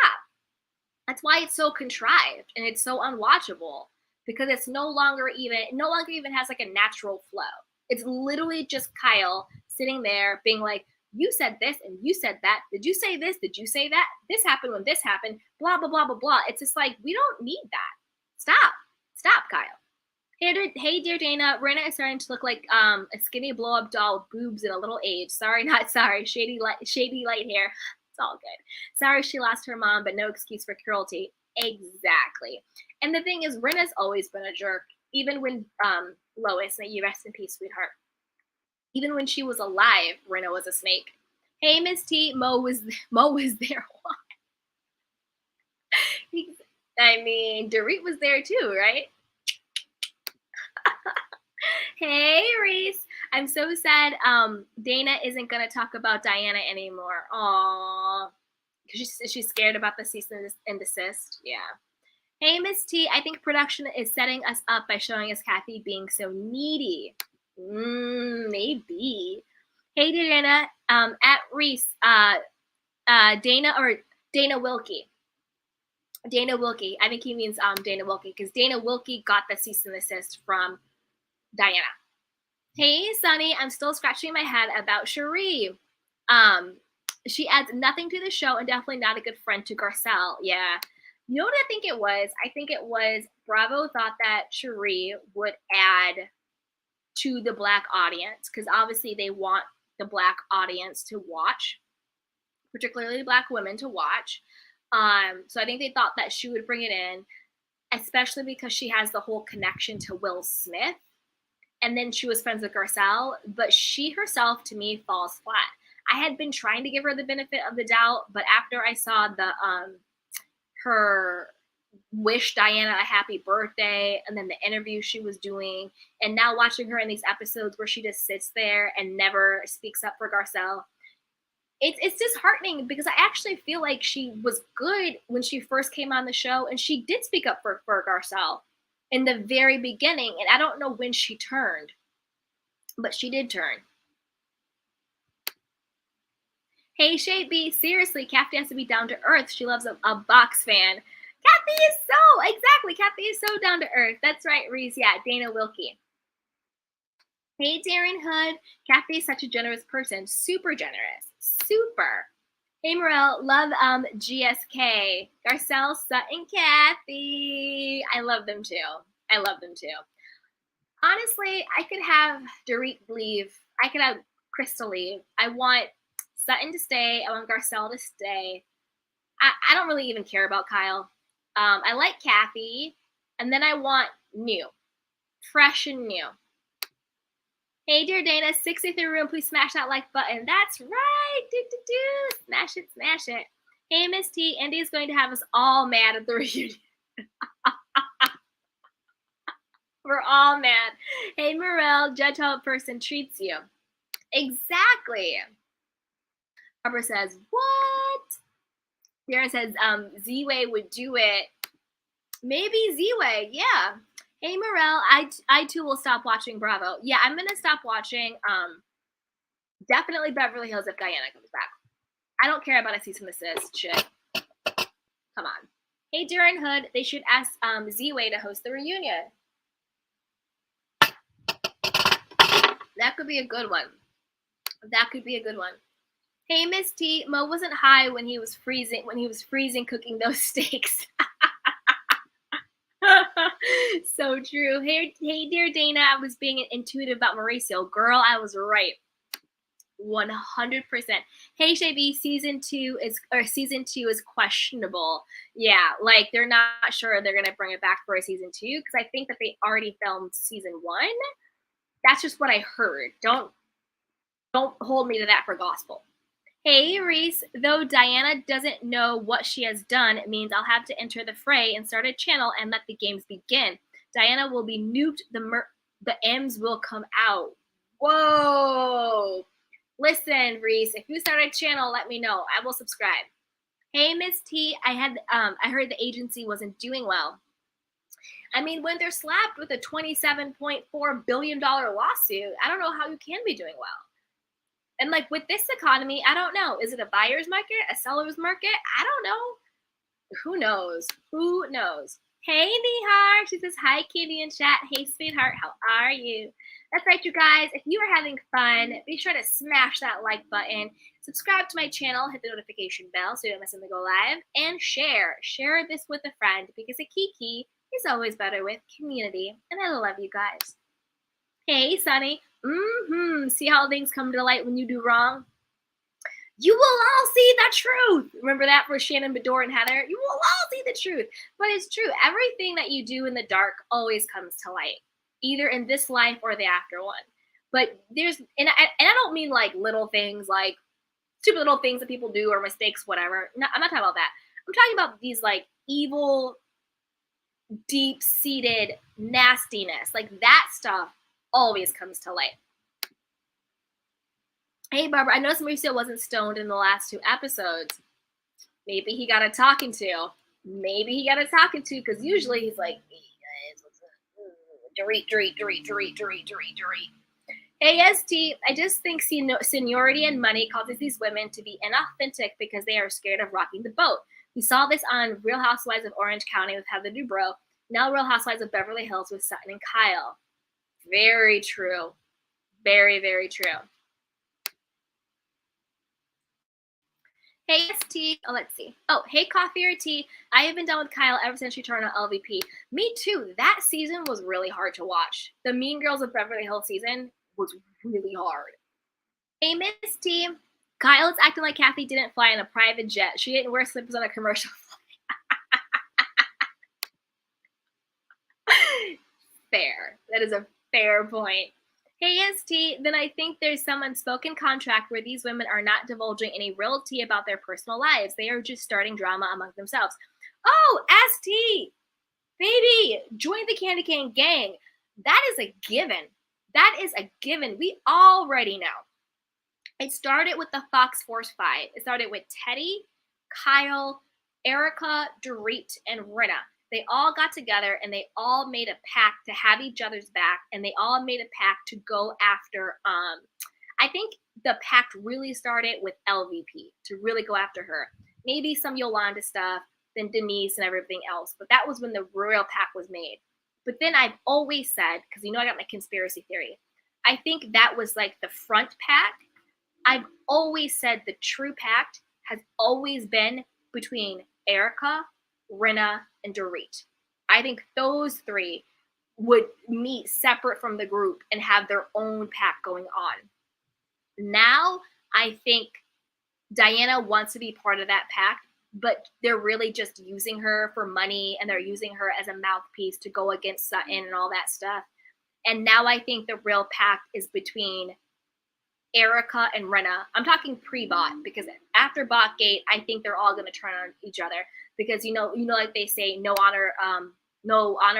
That's why it's so contrived and it's so unwatchable, because it's no longer even has like a natural flow. It's literally just Kyle sitting there being like, you said this and you said that. Did you say this? Did you say that? This happened when this happened. Blah, blah, blah, blah, blah. It's just like, we don't need that. Stop, Kyle. Hey, dear Dana, Rinna is starting to look like a skinny blow-up doll with boobs and a little age. Sorry, not sorry. Shady light hair. It's all good. Sorry she lost her mom, but no excuse for cruelty. Exactly. And the thing is, Rinna's always been a jerk. Even when Lois, may you rest in peace, sweetheart. Even when she was alive, Rinna was a snake. Hey, Miss T, Mo was there. I mean, Dorit was there too, right? Hey, Reese. I'm so sad Dana isn't going to talk about Diana anymore. Aww. She's scared about the cease and desist. Yeah. Hey, Miss T, I think production is setting us up by showing us Kathy being so needy. Maybe. Hey, Dana, at Reese, Dana Wilkie. Dana Wilkie. I think he means Dana Wilkie, because Dana Wilkie got the cease and desist from Diana. Hey, Sunny, I'm still scratching my head about Cherie. She adds nothing to the show and definitely not a good friend to Garcelle. Yeah. You know what I think it was? I think it was Bravo thought that Cherie would add to the Black audience, because obviously they want the Black audience to watch, particularly Black women to watch. So I think they thought that she would bring it in. especially because she has the whole connection to Will Smith. And then she was friends with Garcelle, but she herself, to me, falls flat. I had been trying to give her the benefit of the doubt, but after I saw her wish Diana a happy birthday, and then the interview she was doing, and now watching her in these episodes where she just sits there and never speaks up for Garcelle, it's disheartening, because I actually feel like she was good when she first came on the show, and she did speak up for Garcelle in the very beginning, and I don't know when she turned, but she did turn. Hey, Shay B, seriously, Kathy has to be down to earth. She loves a box fan. Kathy is exactly, Kathy is so down to earth. That's right, Reese. Yeah, Dana Wilkie. Hey, Darren Hood. Kathy is such a generous person. Super generous. Super. Hey, Morel. Love GSK. Garcelle, Sutton, Kathy. I love them too. I love them too. Honestly, I could have Dorit leave. I could have Crystal leave. I want Sutton to stay. I want Garcelle to stay. I don't really even care about Kyle. I like Kathy. And then I want new. Fresh and new. Hey, dear Dana, 63 room, please smash that like button. That's right. Do. Smash it, smash it. Hey, Miss T, Andy's going to have us all mad at the reunion. We're all mad. Hey, Morel, judge how a person treats you. Exactly. Barbara says, what? Darren says, Z-Way would do it. Maybe Z-Way, yeah. Hey, Morel, I too will stop watching Bravo. Yeah, I'm going to stop watching definitely Beverly Hills if Diana comes back. I don't care about a cease and desist shit. Come on. Hey, Darren Hood, they should ask Z-Way to host the reunion. That could be a good one. That could be a good one. Hey, Miss T, Mo wasn't high when he was freezing cooking those steaks. So true. Hey, dear Dana, I was being intuitive about Mauricio. Girl, I was right. 100%. Hey, Shay season two is questionable. Yeah, like they're not sure they're gonna bring it back for a season 2, because I think that they already filmed season 1. That's just what I heard. Don't hold me to that for gospel. Hey, Reese, though Diana doesn't know what she has done, it means I'll have to enter the fray and start a channel and let the games begin. Diana will be nuked, the M's will come out. Whoa. Listen, Reese, if you start a channel, let me know. I will subscribe. Hey, Miss T, I heard the agency wasn't doing well. I mean, when they're slapped with a $27.4 billion lawsuit, I don't know how you can be doing well. And like with this economy, I don't know. Is it a buyer's market, a seller's market? I don't know. Who knows? Who knows? Hey, Nihar. She says, hi, Kitty in chat. Hey, sweetheart. How are you? That's right, you guys. If you are having fun, be sure to smash that like button. Subscribe to my channel. Hit the notification bell so you don't miss when we go live. And share. Share this with a friend, because a kiki is always better with community. And I love you guys. Hey, Sunny. See how things come to light when you do wrong? You will all see the truth. Remember that for Shannon Bedore and Heather? You will all see the truth. But it's true. Everything that you do in the dark always comes to light, either in this life or the after one. But and I don't mean like little things, like stupid little things that people do or mistakes, whatever. No, I'm not talking about that. I'm talking about these like evil, deep-seated nastiness. Like that stuff always comes to light. Hey, Barbara, I noticed Mauricio wasn't stoned in the last 2 episodes. Maybe he got a talking to. Because usually he's like, hey, guys, what's up? Dorit. Hey, ST, I just think seniority and money causes these women to be inauthentic because they are scared of rocking the boat. We saw this on Real Housewives of Orange County with Heather Dubrow. Now Real Housewives of Beverly Hills with Sutton and Kyle. Very true. Very, very true. Hey, ST. Oh, let's see. Oh, hey, Coffee or Tea. I have been done with Kyle ever since she turned on LVP. Me too. That season was really hard to watch. The Mean Girls of Beverly Hills season was really hard. Hey, Miss T. Kyle is acting like Kathy didn't fly in a private jet. She didn't wear slippers on a commercial flight. fair. That is a fair point. Hey, ST, then I think there's some unspoken contract where these women are not divulging any real tea about their personal lives. They are just starting drama among themselves. Oh, ST, baby, join the Candy Cane gang. That is a given. That is a given. We already know. It started with the Fox Force 5. It started with Teddy, Kyle, Erika, Dorit, and Rinna. They all got together and they all made a pact to have each other's back, and they all made a pact to go after I think the pact really started with LVP, to really go after her. Maybe some Yolanda stuff, then Denise and everything else, but that was when the royal pact was made. But then I've always said, because I got my conspiracy theory, I think that was like the front pack. I've always said the true pact has always been between Erika, Rinna, and Dorit. I think those three would meet separate from the group and have their own pact going on. Now, I think Diana wants to be part of that pact, but they're really just using her for money, and they're using her as a mouthpiece to go against Sutton and all that stuff. And now I think the real pact is between Erika and Rinna. I'm talking pre-bot, because after Botgate, I think they're all going to turn on each other, because like they say, no honor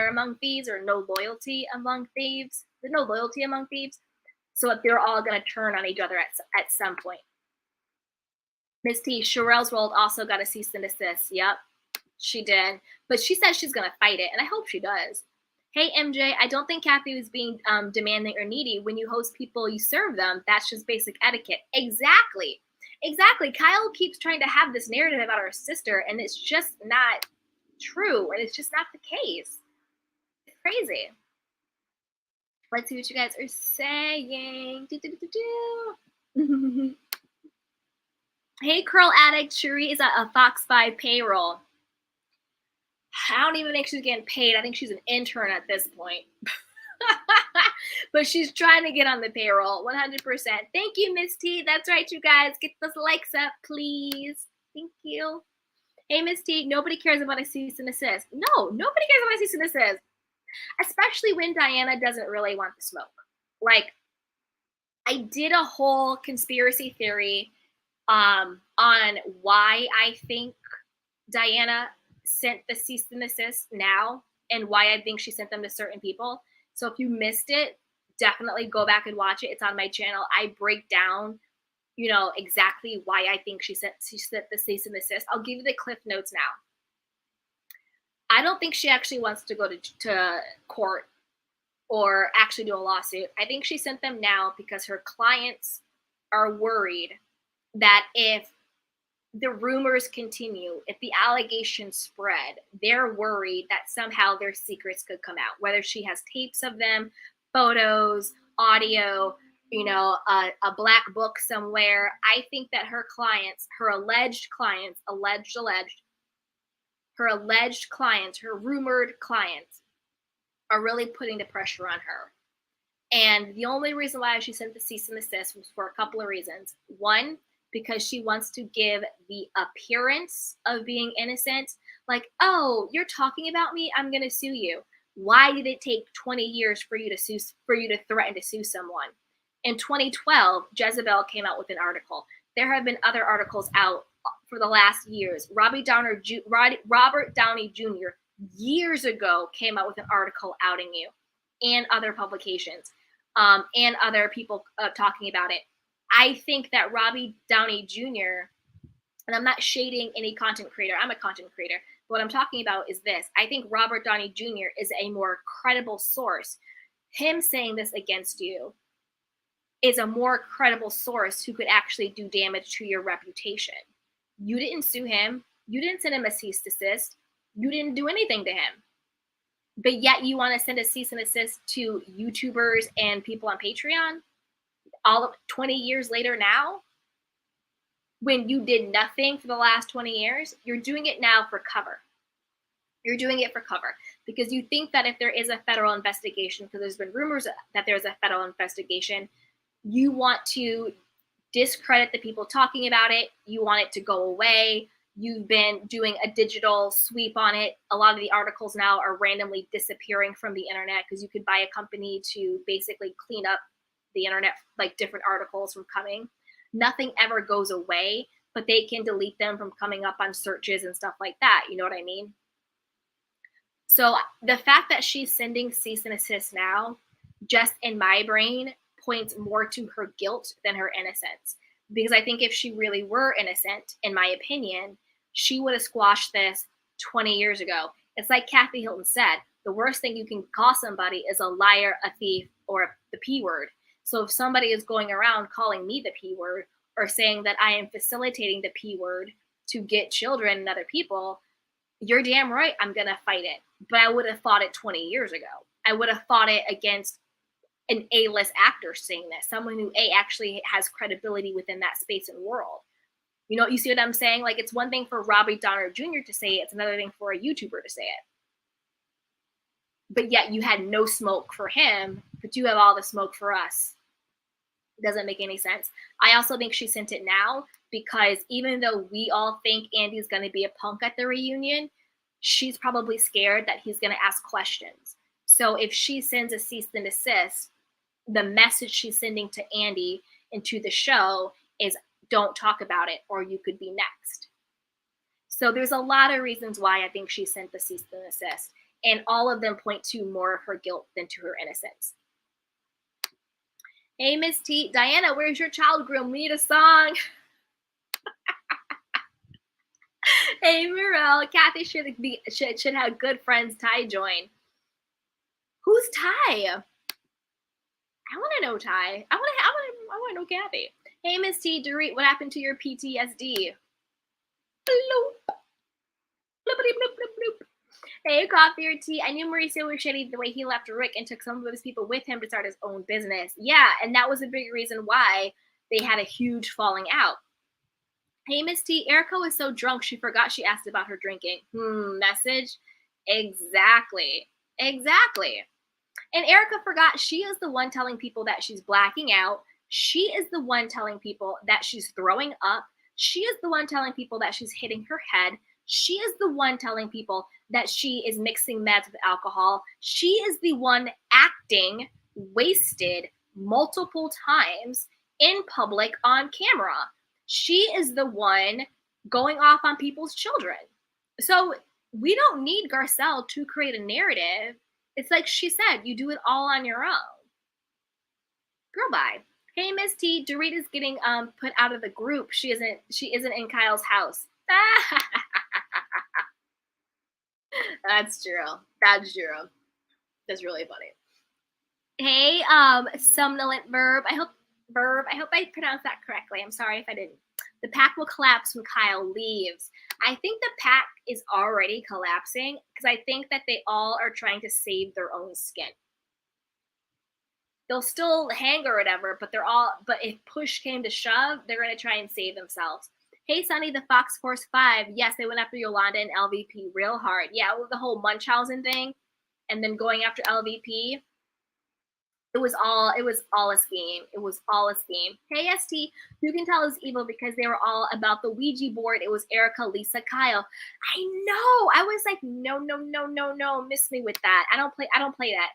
among thieves, or no loyalty among thieves. There's no loyalty among thieves. So if they're all going to turn on each other at some point. Miss T, Sherelle's World also got a cease and desist. Yep, she did. But she says she's going to fight it, and I hope she does. Hey, MJ, I don't think Kathy was being demanding or needy. When you host people, you serve them. That's just basic etiquette. Exactly. Kyle keeps trying to have this narrative about her sister, and it's just not true, and it's just not the case. It's crazy. Let's see what you guys are saying. Hey, Curl Addict, Cherie is at a Fox 5 payroll. I don't even think she's getting paid. I think she's an intern at this point. But she's trying to get on the payroll, 100%. Thank you, Miss T. That's right, you guys. Get those likes up, please. Thank you. Hey, Miss T, nobody cares about a cease and desist. No, nobody cares about a cease and desist. Especially when Diana doesn't really want the smoke. Like, I did a whole conspiracy theory on why I think Diana sent the cease and desist now, and why I think she sent them to certain people. So if you missed it, definitely go back and watch it. It's on my channel. I break down, exactly why I think she sent the cease and desist. I'll give you the cliff notes now. I don't think she actually wants to go to court or actually do a lawsuit. I think she sent them now because her clients are worried that if the rumors continue, if the allegations spread, they're worried that somehow their secrets could come out, whether she has tapes of them, photos, audio, a black book somewhere. I think that her clients, her rumored clients are really putting the pressure on her. And the only reason why she sent the cease and desist was for a couple of reasons. One, because she wants to give the appearance of being innocent. Like, oh, you're talking about me, I'm going to sue you. Why did it take 20 years for you to threaten to sue someone? In 2012, Jezebel came out with an article. There have been other articles out for the last years. Robert Downey Jr. years ago came out with an article outing you, and other publications, and other people talking about it. I think that Robbie Downey Jr., and I'm not shading any content creator. I'm a content creator. But what I'm talking about is this. I think Robert Downey Jr. is a more credible source. Him saying this against you is a more credible source who could actually do damage to your reputation. You didn't sue him. You didn't send him a cease and desist. You didn't do anything to him. But yet you want to send a cease and desist to YouTubers and people on Patreon? All of 20 years later now, when you did nothing for the last 20 years, you're doing it now for cover. You're doing it for cover because you think that if there is a federal investigation, because there's been rumors that there's a federal investigation, you want to discredit the people talking about it. You want it to go away. You've been doing a digital sweep on it. A lot of the articles now are randomly disappearing from the internet because you could buy a company to basically clean up the internet, like different articles from coming. Nothing ever goes away, but they can delete them from coming up on searches and stuff like that. You know what I mean? So the fact that she's sending cease and desist now, just in my brain, points more to her guilt than her innocence. Because I think if she really were innocent, in my opinion, she would have squashed this 20 years ago. It's like Kathy Hilton said, the worst thing you can call somebody is a liar, a thief, or the P word. So if somebody is going around calling me the P word or saying that I am facilitating the P word to get children and other people, you're damn right I'm going to fight it. But I would have fought it 20 years ago. I would have fought it against an A-list actor saying this, someone who actually has credibility within that space and world. You know, you see what I'm saying? Like, it's one thing for Robbie Donner Jr. to say it, it's another thing for a YouTuber to say it. But yet you had no smoke for him, but you have all the smoke for us. It doesn't make any sense. I also think she sent it now because even though we all think Andy's going to be a punk at the reunion, she's probably scared that he's going to ask questions. So if she sends a cease and desist, the message she's sending to Andy and to the show is don't talk about it or you could be next. So there's a lot of reasons why I think she sent the cease and desist, and all of them point to more of her guilt than to her innocence. Hey, Miss T. Diana, where's your child groom? We need a song. Hey, Morel. Kathy should have good friends Ty join. Who's Ty? I want to know Ty. I want to know Kathy. Hey, Miss T. Dorit, what happened to your PTSD? Bloop. Bloopity bloop bloop bloop. Hey, Coffee or Tea. I knew Mauricio was shady the way he left Rick and took some of his people with him to start his own business. Yeah, and that was a big reason why they had a huge falling out. Hey, Miss T. Erika was so drunk she forgot she asked about her drinking. Message? Exactly. Exactly. And Erika forgot she is the one telling people that she's blacking out. She is the one telling people that she's throwing up. She is the one telling people that she's hitting her head. She is the one telling people that she is mixing meds with alcohol. She is the one acting wasted multiple times in public on camera. She is the one going off on people's children. So we don't need Garcelle to create a narrative. It's like she said, you do it all on your own. Girl, bye. Hey, Miss T, Dorita's getting put out of the group. She isn't in Kyle's house. That's true. That's true. That's really funny. Hey, somnolent verb. I hope I pronounced that correctly. I'm sorry if I didn't. The pack will collapse when Kyle leaves. I think the pack is already collapsing because I think that they all are trying to save their own skin. They'll still hang or whatever, but if push came to shove, they're going to try and save themselves. Hey, Sonny, the Fox Force 5. Yes, they went after Yolanda and LVP real hard. Yeah, with the whole Munchausen thing and then going after LVP. It was all a scheme. It was all a scheme. Hey, ST, you can tell it was evil because they were all about the Ouija board. It was Erika, Lisa, Kyle. I know. I was like, no. Miss me with that. I don't play that.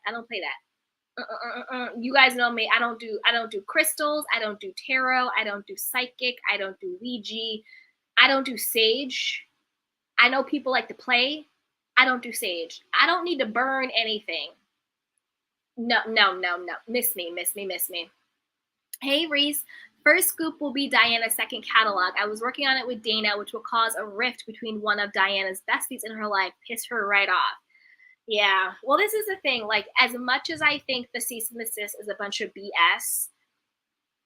You guys know me. I don't do crystals. I don't do tarot. I don't do psychic. I don't do Ouija. I don't do sage. I know people like to play. I don't do sage. I don't need to burn anything. No. Miss me. Hey, Reese. First scoop will be Diana's second catalog. I was working on it with Dana, which will cause a rift between one of Diana's besties in her life. Piss her right off. Yeah. Well, this is the thing. Like, as much as I think the cease and desist is a bunch of BS,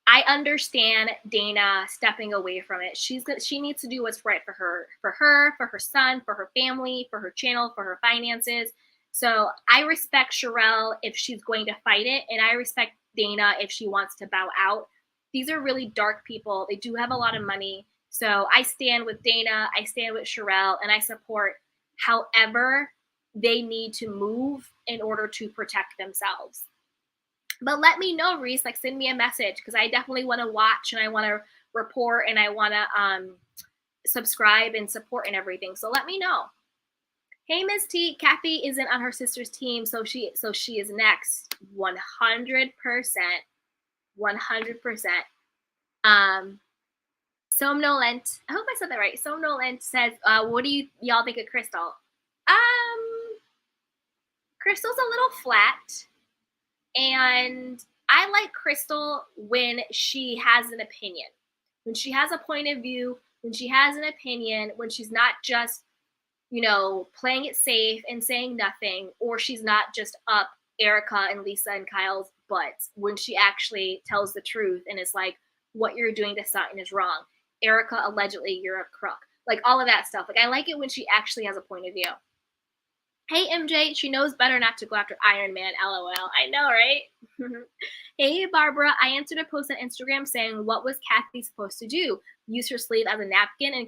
I understand Dana stepping away from it. She needs to do what's right for her, for her son, for her family, for her channel, for her finances. So I respect Sherelle if she's going to fight it, and I respect Dana if she wants to bow out. These are really dark people. They do have a lot of money. So I stand with Dana, I stand with Sherelle, and I support however they need to move in order to protect themselves. But let me know, Reese, send me a message because I definitely want to watch and I want to report and I want to subscribe and support and everything. So let me know. Hey, Miss T, Kathy isn't on her sister's team, so she is next. 100%. 100%. Somnolent. I hope I said that right. Somnolent says, what do y'all think of Crystal? Crystal's a little flat, and I like Crystal when she has an opinion, when she has a point of view, when she has an opinion, when she's not just, playing it safe and saying nothing, or she's not just up Erika and Lisa and Kyle's butts, when she actually tells the truth and is like, what you're doing to Sutton is wrong. Erika, allegedly, you're a crook. Like, all of that stuff. Like, I like it when she actually has a point of view. Hey, MJ, she knows better not to go after Iron Man, LOL. I know, right? Hey, Barbara, I answered a post on Instagram saying, what was Kathy supposed to do? Use her sleeve as a napkin, and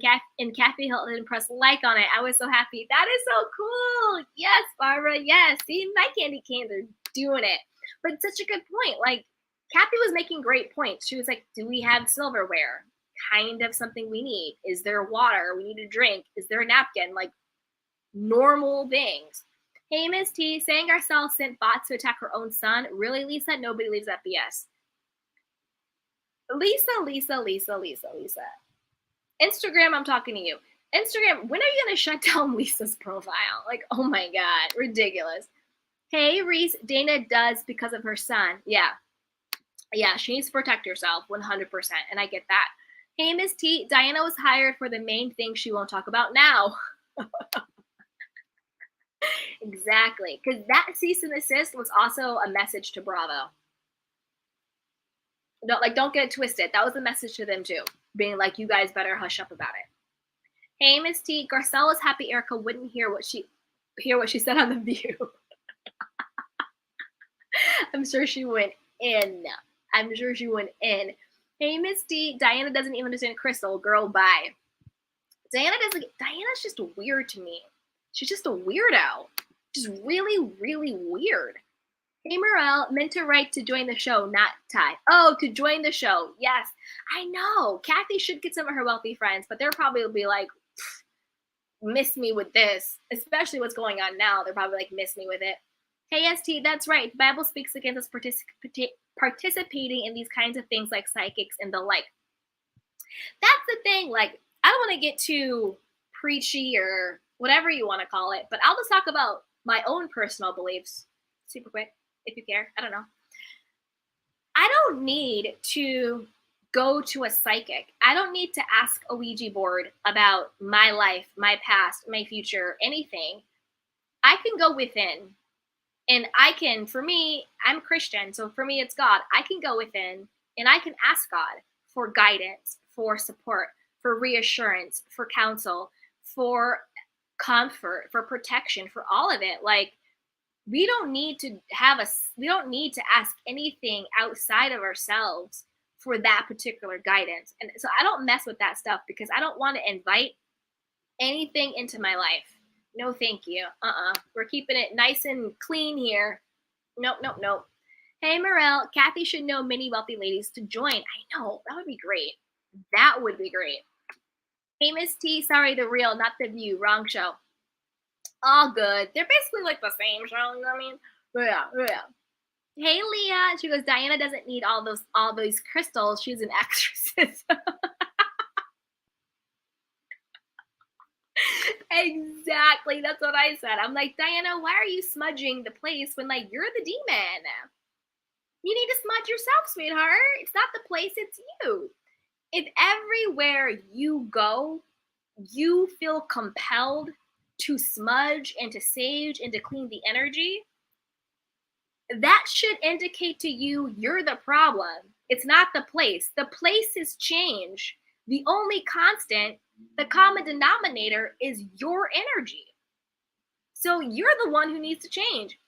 Kathy Hilton pressed like on it. I was so happy. That is so cool. Yes, Barbara, yes. See, my candy canes are doing it. But it's such a good point. Like, Kathy was making great points. She was like, do we have silverware? Kind of something we need. Is there water we need to drink? Is there a napkin? Like, normal things. Hey, Miss T, saying Garcelle sent bots to attack her own son. Really, Lisa? Nobody leaves that BS. Lisa. Instagram, I'm talking to you. Instagram, when are you going to shut down Lisa's profile? Like, oh my God, ridiculous. Hey, Reese, Dana does because of her son. Yeah, she needs to protect herself 100%, and I get that. Hey, Miss T, Diana was hired for the main thing she won't talk about now. Exactly, because that cease and desist was also a message to Bravo. No, like, don't get it twisted. That was a message to them too, being like, you guys better hush up about it. Hey, Miss T, Garcelle was happy Erika wouldn't hear what she said on The View. I'm sure she went in. Hey, Miss T, Diana doesn't even understand Crystal. Girl, bye. Diana's just weird to me. She's just a weirdo. Just really, really weird. Hey, Morel, meant to write to join the show, not Ty. Oh, to join the show. Yes, I know. Kathy should get some of her wealthy friends, but they're probably will be like, miss me with this. Especially what's going on now. They're probably like, miss me with it. Hey, ST, that's right. The Bible speaks against us participating in these kinds of things like psychics and the like. That's the thing. Like, I don't want to get too preachy or whatever you want to call it, but I'll just talk about my own personal beliefs super quick, if you care. I don't know. I don't need to go to a psychic. I don't need to ask a Ouija board about my life, my past, my future, anything. I can go within, and for me, I'm Christian, so for me it's God. I can go within and I can ask God for guidance, for support, for reassurance, for counsel, for comfort, for protection, for all of it. Like, we don't need to ask anything outside of ourselves for that particular guidance. And so I don't mess with that stuff because I don't want to invite anything into my life. No, thank you. We're keeping it nice and clean here. Nope. Hey, Morel, Kathy should know many wealthy ladies to join. I know, that would be great. Hey, Miss T, sorry, The Real, not The View, wrong show. All good. They're basically like the same show, you know what I mean? Yeah. Hey, Leah. She goes, Diana doesn't need all those crystals. She's an exorcist. Exactly. That's what I said. I'm like, Diana, why are you smudging the place when, like, you're the demon? You need to smudge yourself, sweetheart. It's not the place, it's you. If everywhere you go, you feel compelled to smudge and to sage and to clean the energy, that should indicate to you you're the problem. It's not the place. The place is change. The only constant, the common denominator, is your energy. So you're the one who needs to change.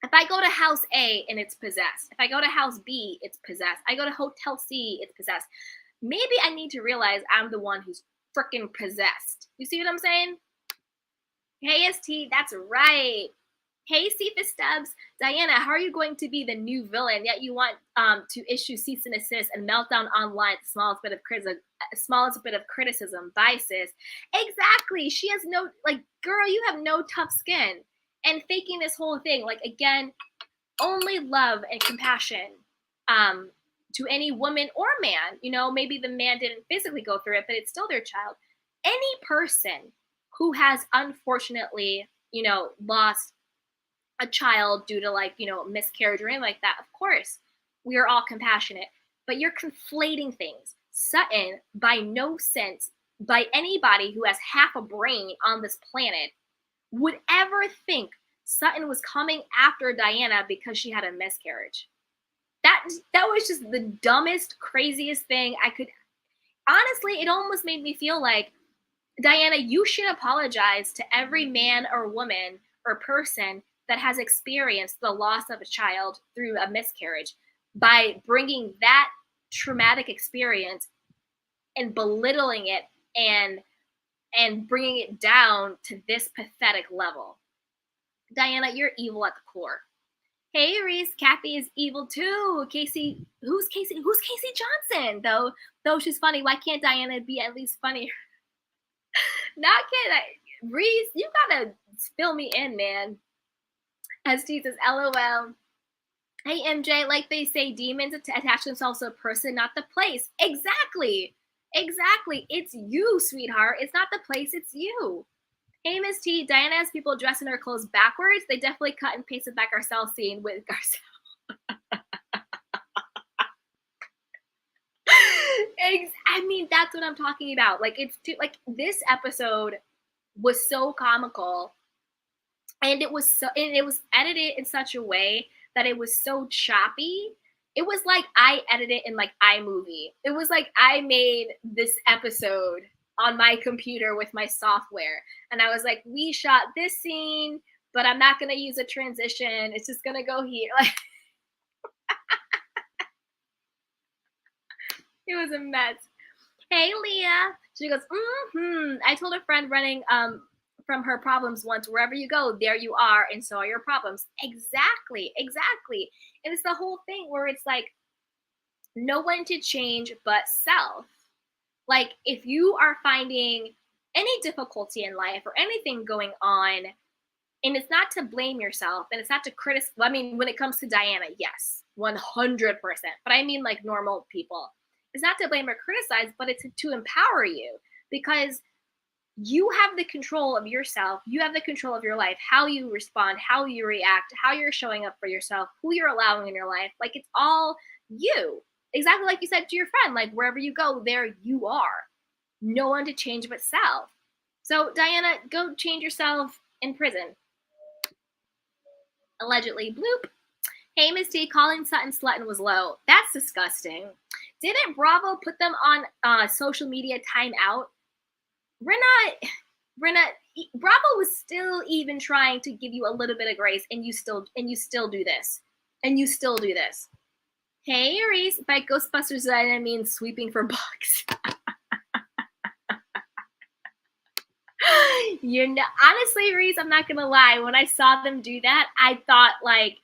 If I go to house A and it's possessed, if I go to house B, it's possessed, I go to hotel C, it's possessed, maybe I need to realize I'm the one who's freaking possessed. You see what I'm saying? Hey, ST, that's right. Hey, Cephas Stubbs. Diana, how are you going to be the new villain, yet you want to issue cease and desist and meltdown online at the smallest bit of criticism? Bye, sis. Exactly. She has no, like, girl, you have no tough skin. And faking this whole thing, like, again, only love and compassion to any woman or man. You know, maybe the man didn't physically go through it, but it's still their child. Any person who has unfortunately, you know, lost a child due to, like, you know, miscarriage or anything like that, of course, we are all compassionate. But you're conflating things. Sutton, by no sense, by anybody who has half a brain on this planet, would ever think Sutton was coming after Diana because she had a miscarriage. That was just the dumbest, craziest thing I could. Honestly, it almost made me feel like, Diana, you should apologize to every man or woman or person that has experienced the loss of a child through a miscarriage by bringing that traumatic experience and belittling it and bringing it down to this pathetic level. Diana, you're evil at the core. Hey, Reese, Kathy is evil too. Casey, who's Casey? Who's Casey Johnson? Though she's funny, why can't Diana be at least funnier? Not kidding. Reese, you gotta fill me in, man. As says, LOL. Hey, MJ, like they say, demons attach themselves to a person, not the place. Exactly. Exactly. It's you, sweetheart. It's not the place, it's you. Hey, Miss T, Diana has people dressing her clothes backwards. They definitely cut and pasted back Garcelle scene with Garcelle. I mean, that's what I'm talking about. Like, it's too, like, this episode was so comical, and it was edited in such a way that it was so choppy. It was like I edited in like iMovie. It was like I made this episode on my computer with my software, and I was like, we shot this scene, but I'm not gonna use a transition. It's just gonna go here. Like, it was a mess. Hey, Leah. She goes, I told a friend running from her problems once, wherever you go, there you are, and so are your problems. Exactly. And it's the whole thing where it's like, no one to change but self. Like, if you are finding any difficulty in life or anything going on, and it's not to blame yourself, and it's not to criticize. I mean, when it comes to Diana, yes, 100%. But I mean, like, normal people. It's not to blame or criticize, but it's to empower you, because you have the control of yourself. You have the control of your life, how you respond, how you react, how you're showing up for yourself, who you're allowing in your life. Like, it's all you. Exactly like you said to your friend, like, wherever you go, there you are. No one to change but self. So, Diana, go change yourself in prison. Allegedly. Bloop. Hey, Miss T, calling Sutton Slutton was low. That's disgusting. Didn't Bravo put them on social media timeout? Brenna, Bravo was still even trying to give you a little bit of grace, and you still do this. Hey, Reese, by Ghostbusters, I mean sweeping for bugs. Honestly, Reese, I'm not gonna lie. When I saw them do that, I thought, like,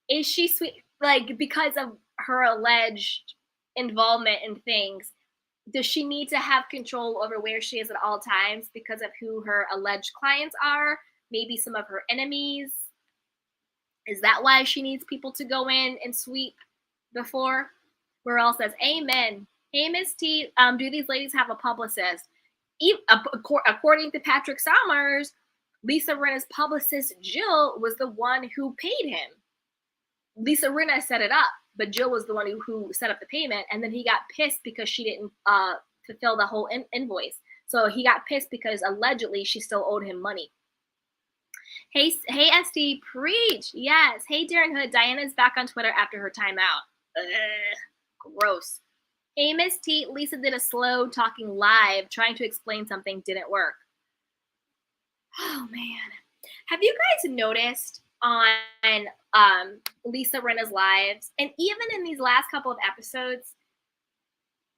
is she sweet? Like, because of her alleged involvement in things, does she need to have control over where she is at all times because of who her alleged clients are? Maybe some of her enemies? Is that why she needs people to go in and sweep before? Morel says, amen. Hey, Miss T, do these ladies have a publicist? According to Patrick Summers, Lisa Rinna's publicist, Jill, was the one who paid him. Lisa Rinna set it up, but Jill was the one who set up the payment, and then he got pissed because she didn't fulfill the whole invoice. So he got pissed because allegedly she still owed him money. Hey, ST, preach. Yes. Hey, Darren Hood, Diana's back on Twitter after her timeout. Ugh, gross. Hey, Miss T, Lisa did a slow talking live trying to explain something, didn't work. Oh, man. Have you guys noticed on Lisa Rinna's lives, and even in these last couple of episodes,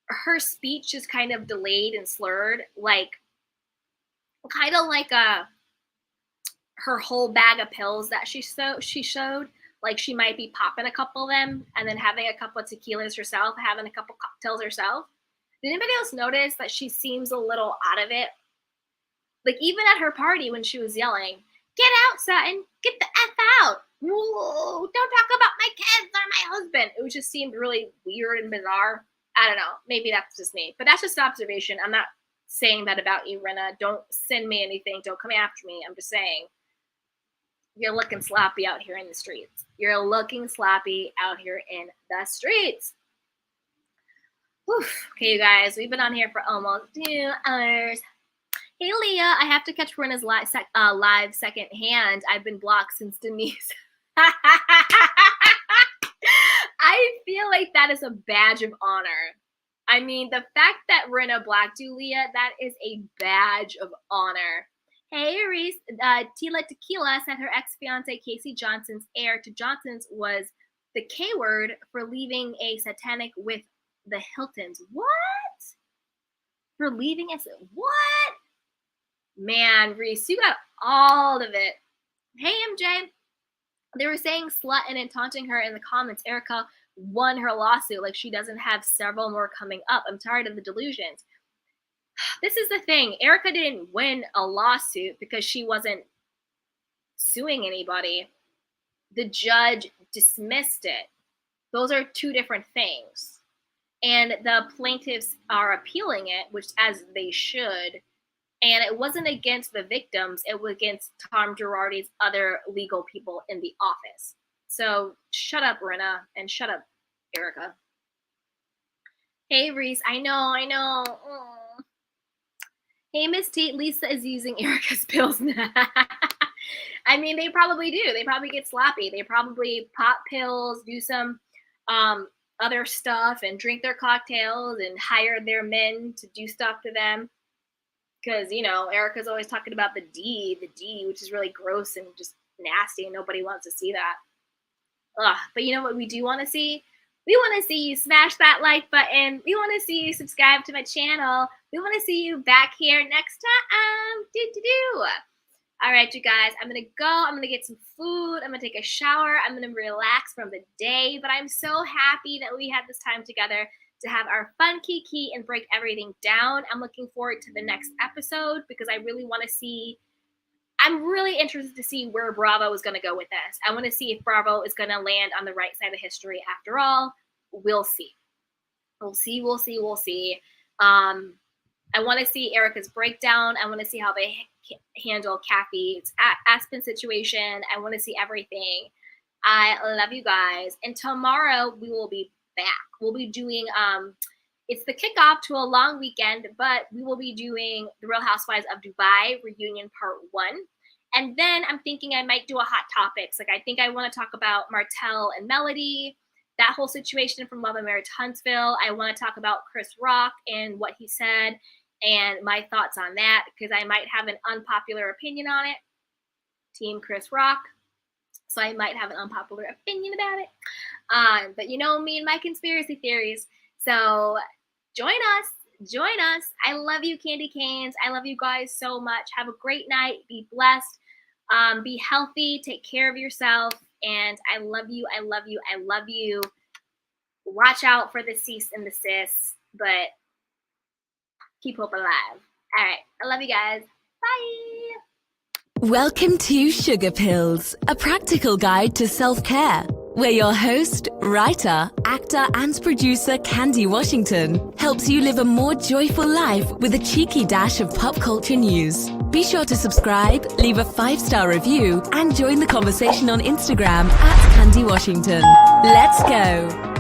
her speech is kind of delayed and slurred, like, kind of like her whole bag of pills that she showed. Like she might be popping a couple of them and then having a couple of tequilas herself, having a couple cocktails herself. Did anybody else notice that she seems a little out of it? Like even at her party when she was yelling, "Get out, Sutton! Get the F out! Whoa, don't talk about my kids or my husband." It just seemed really weird and bizarre. I don't know. Maybe that's just me. But that's just an observation. I'm not saying that about you, Rinna. Don't send me anything. Don't come after me. I'm just saying you're looking sloppy out here in the streets. You're looking sloppy out here in the streets. Whew. Okay, you guys. We've been on here for almost 2 hours. Hey, Leah, I have to catch Rinna's live second hand. I've been blocked since Denise. I feel like that is a badge of honor. I mean, the fact that Rinna blocked you, Leah, that is a badge of honor. Hey, Reese, Tila Tequila said her ex-fiance Casey Johnson's heir to Johnson's was the K word for leaving a satanic with the Hiltons. What? For leaving us? What? Man, Reese, you got all of it. Hey, MJ. They were saying slutting and taunting her in the comments. Erika won her lawsuit. Like she doesn't have several more coming up. I'm tired of the delusions. This is the thing. Erika didn't win a lawsuit because she wasn't suing anybody. The judge dismissed it. Those are two different things. And the plaintiffs are appealing it, which as they should. And it wasn't against the victims. It was against Tom Girardi's other legal people in the office. So shut up, Rinna, and shut up, Erika. Hey, Reese. I know. Oh. Hey, Miss Tate. Lisa is using Erika's pills now. I mean, they probably do. They probably get sloppy. They probably pop pills, do some other stuff, and drink their cocktails and hire their men to do stuff to them. Because, you know, Erika's always talking about the D, which is really gross and just nasty, and nobody wants to see that. Ugh. But you know what we do want to see? We want to see you smash that like button. We want to see you subscribe to my channel. We want to see you back here next time. All right, you guys, I'm going to go. I'm going to get some food. I'm going to take a shower. I'm going to relax from the day. But I'm so happy that we had this time together to have our fun kiki and break everything down. I'm looking forward to the next episode because I really want to see, I'm really interested to see where Bravo is going to go with this. I want to see if Bravo is going to land on the right side of history after all. We'll see. We'll see. I want to see Erika's breakdown. I want to see how they handle Kathy's Aspen situation. I want to see everything. I love you guys. And tomorrow we will be back. We'll be doing it's the kickoff to a long weekend, but we will be doing the Real Housewives of Dubai reunion part 1. And then I'm thinking I might do a hot topics. Like I think I want to talk about Martell and Melody, that whole situation from Love and Marriage Huntsville. I want to talk about Chris Rock and what he said and my thoughts on that because I might have an unpopular opinion on it. Team Chris Rock. So I might have an unpopular opinion about it. But you know me and my conspiracy theories. So join us. I love you, Candy Canes. I love you guys so much. Have a great night. Be blessed. Be healthy. Take care of yourself. And I love you. Watch out for the cease and desist. But keep hope alive. All right. I love you guys. Bye. Welcome to Sugar Pills, a practical guide to self-care, where your host, writer, actor, and producer Candy Washington helps you live a more joyful life with a cheeky dash of pop culture news. Be sure to subscribe, leave a 5-star review, and join the conversation on Instagram @Candy Washington. Let's go!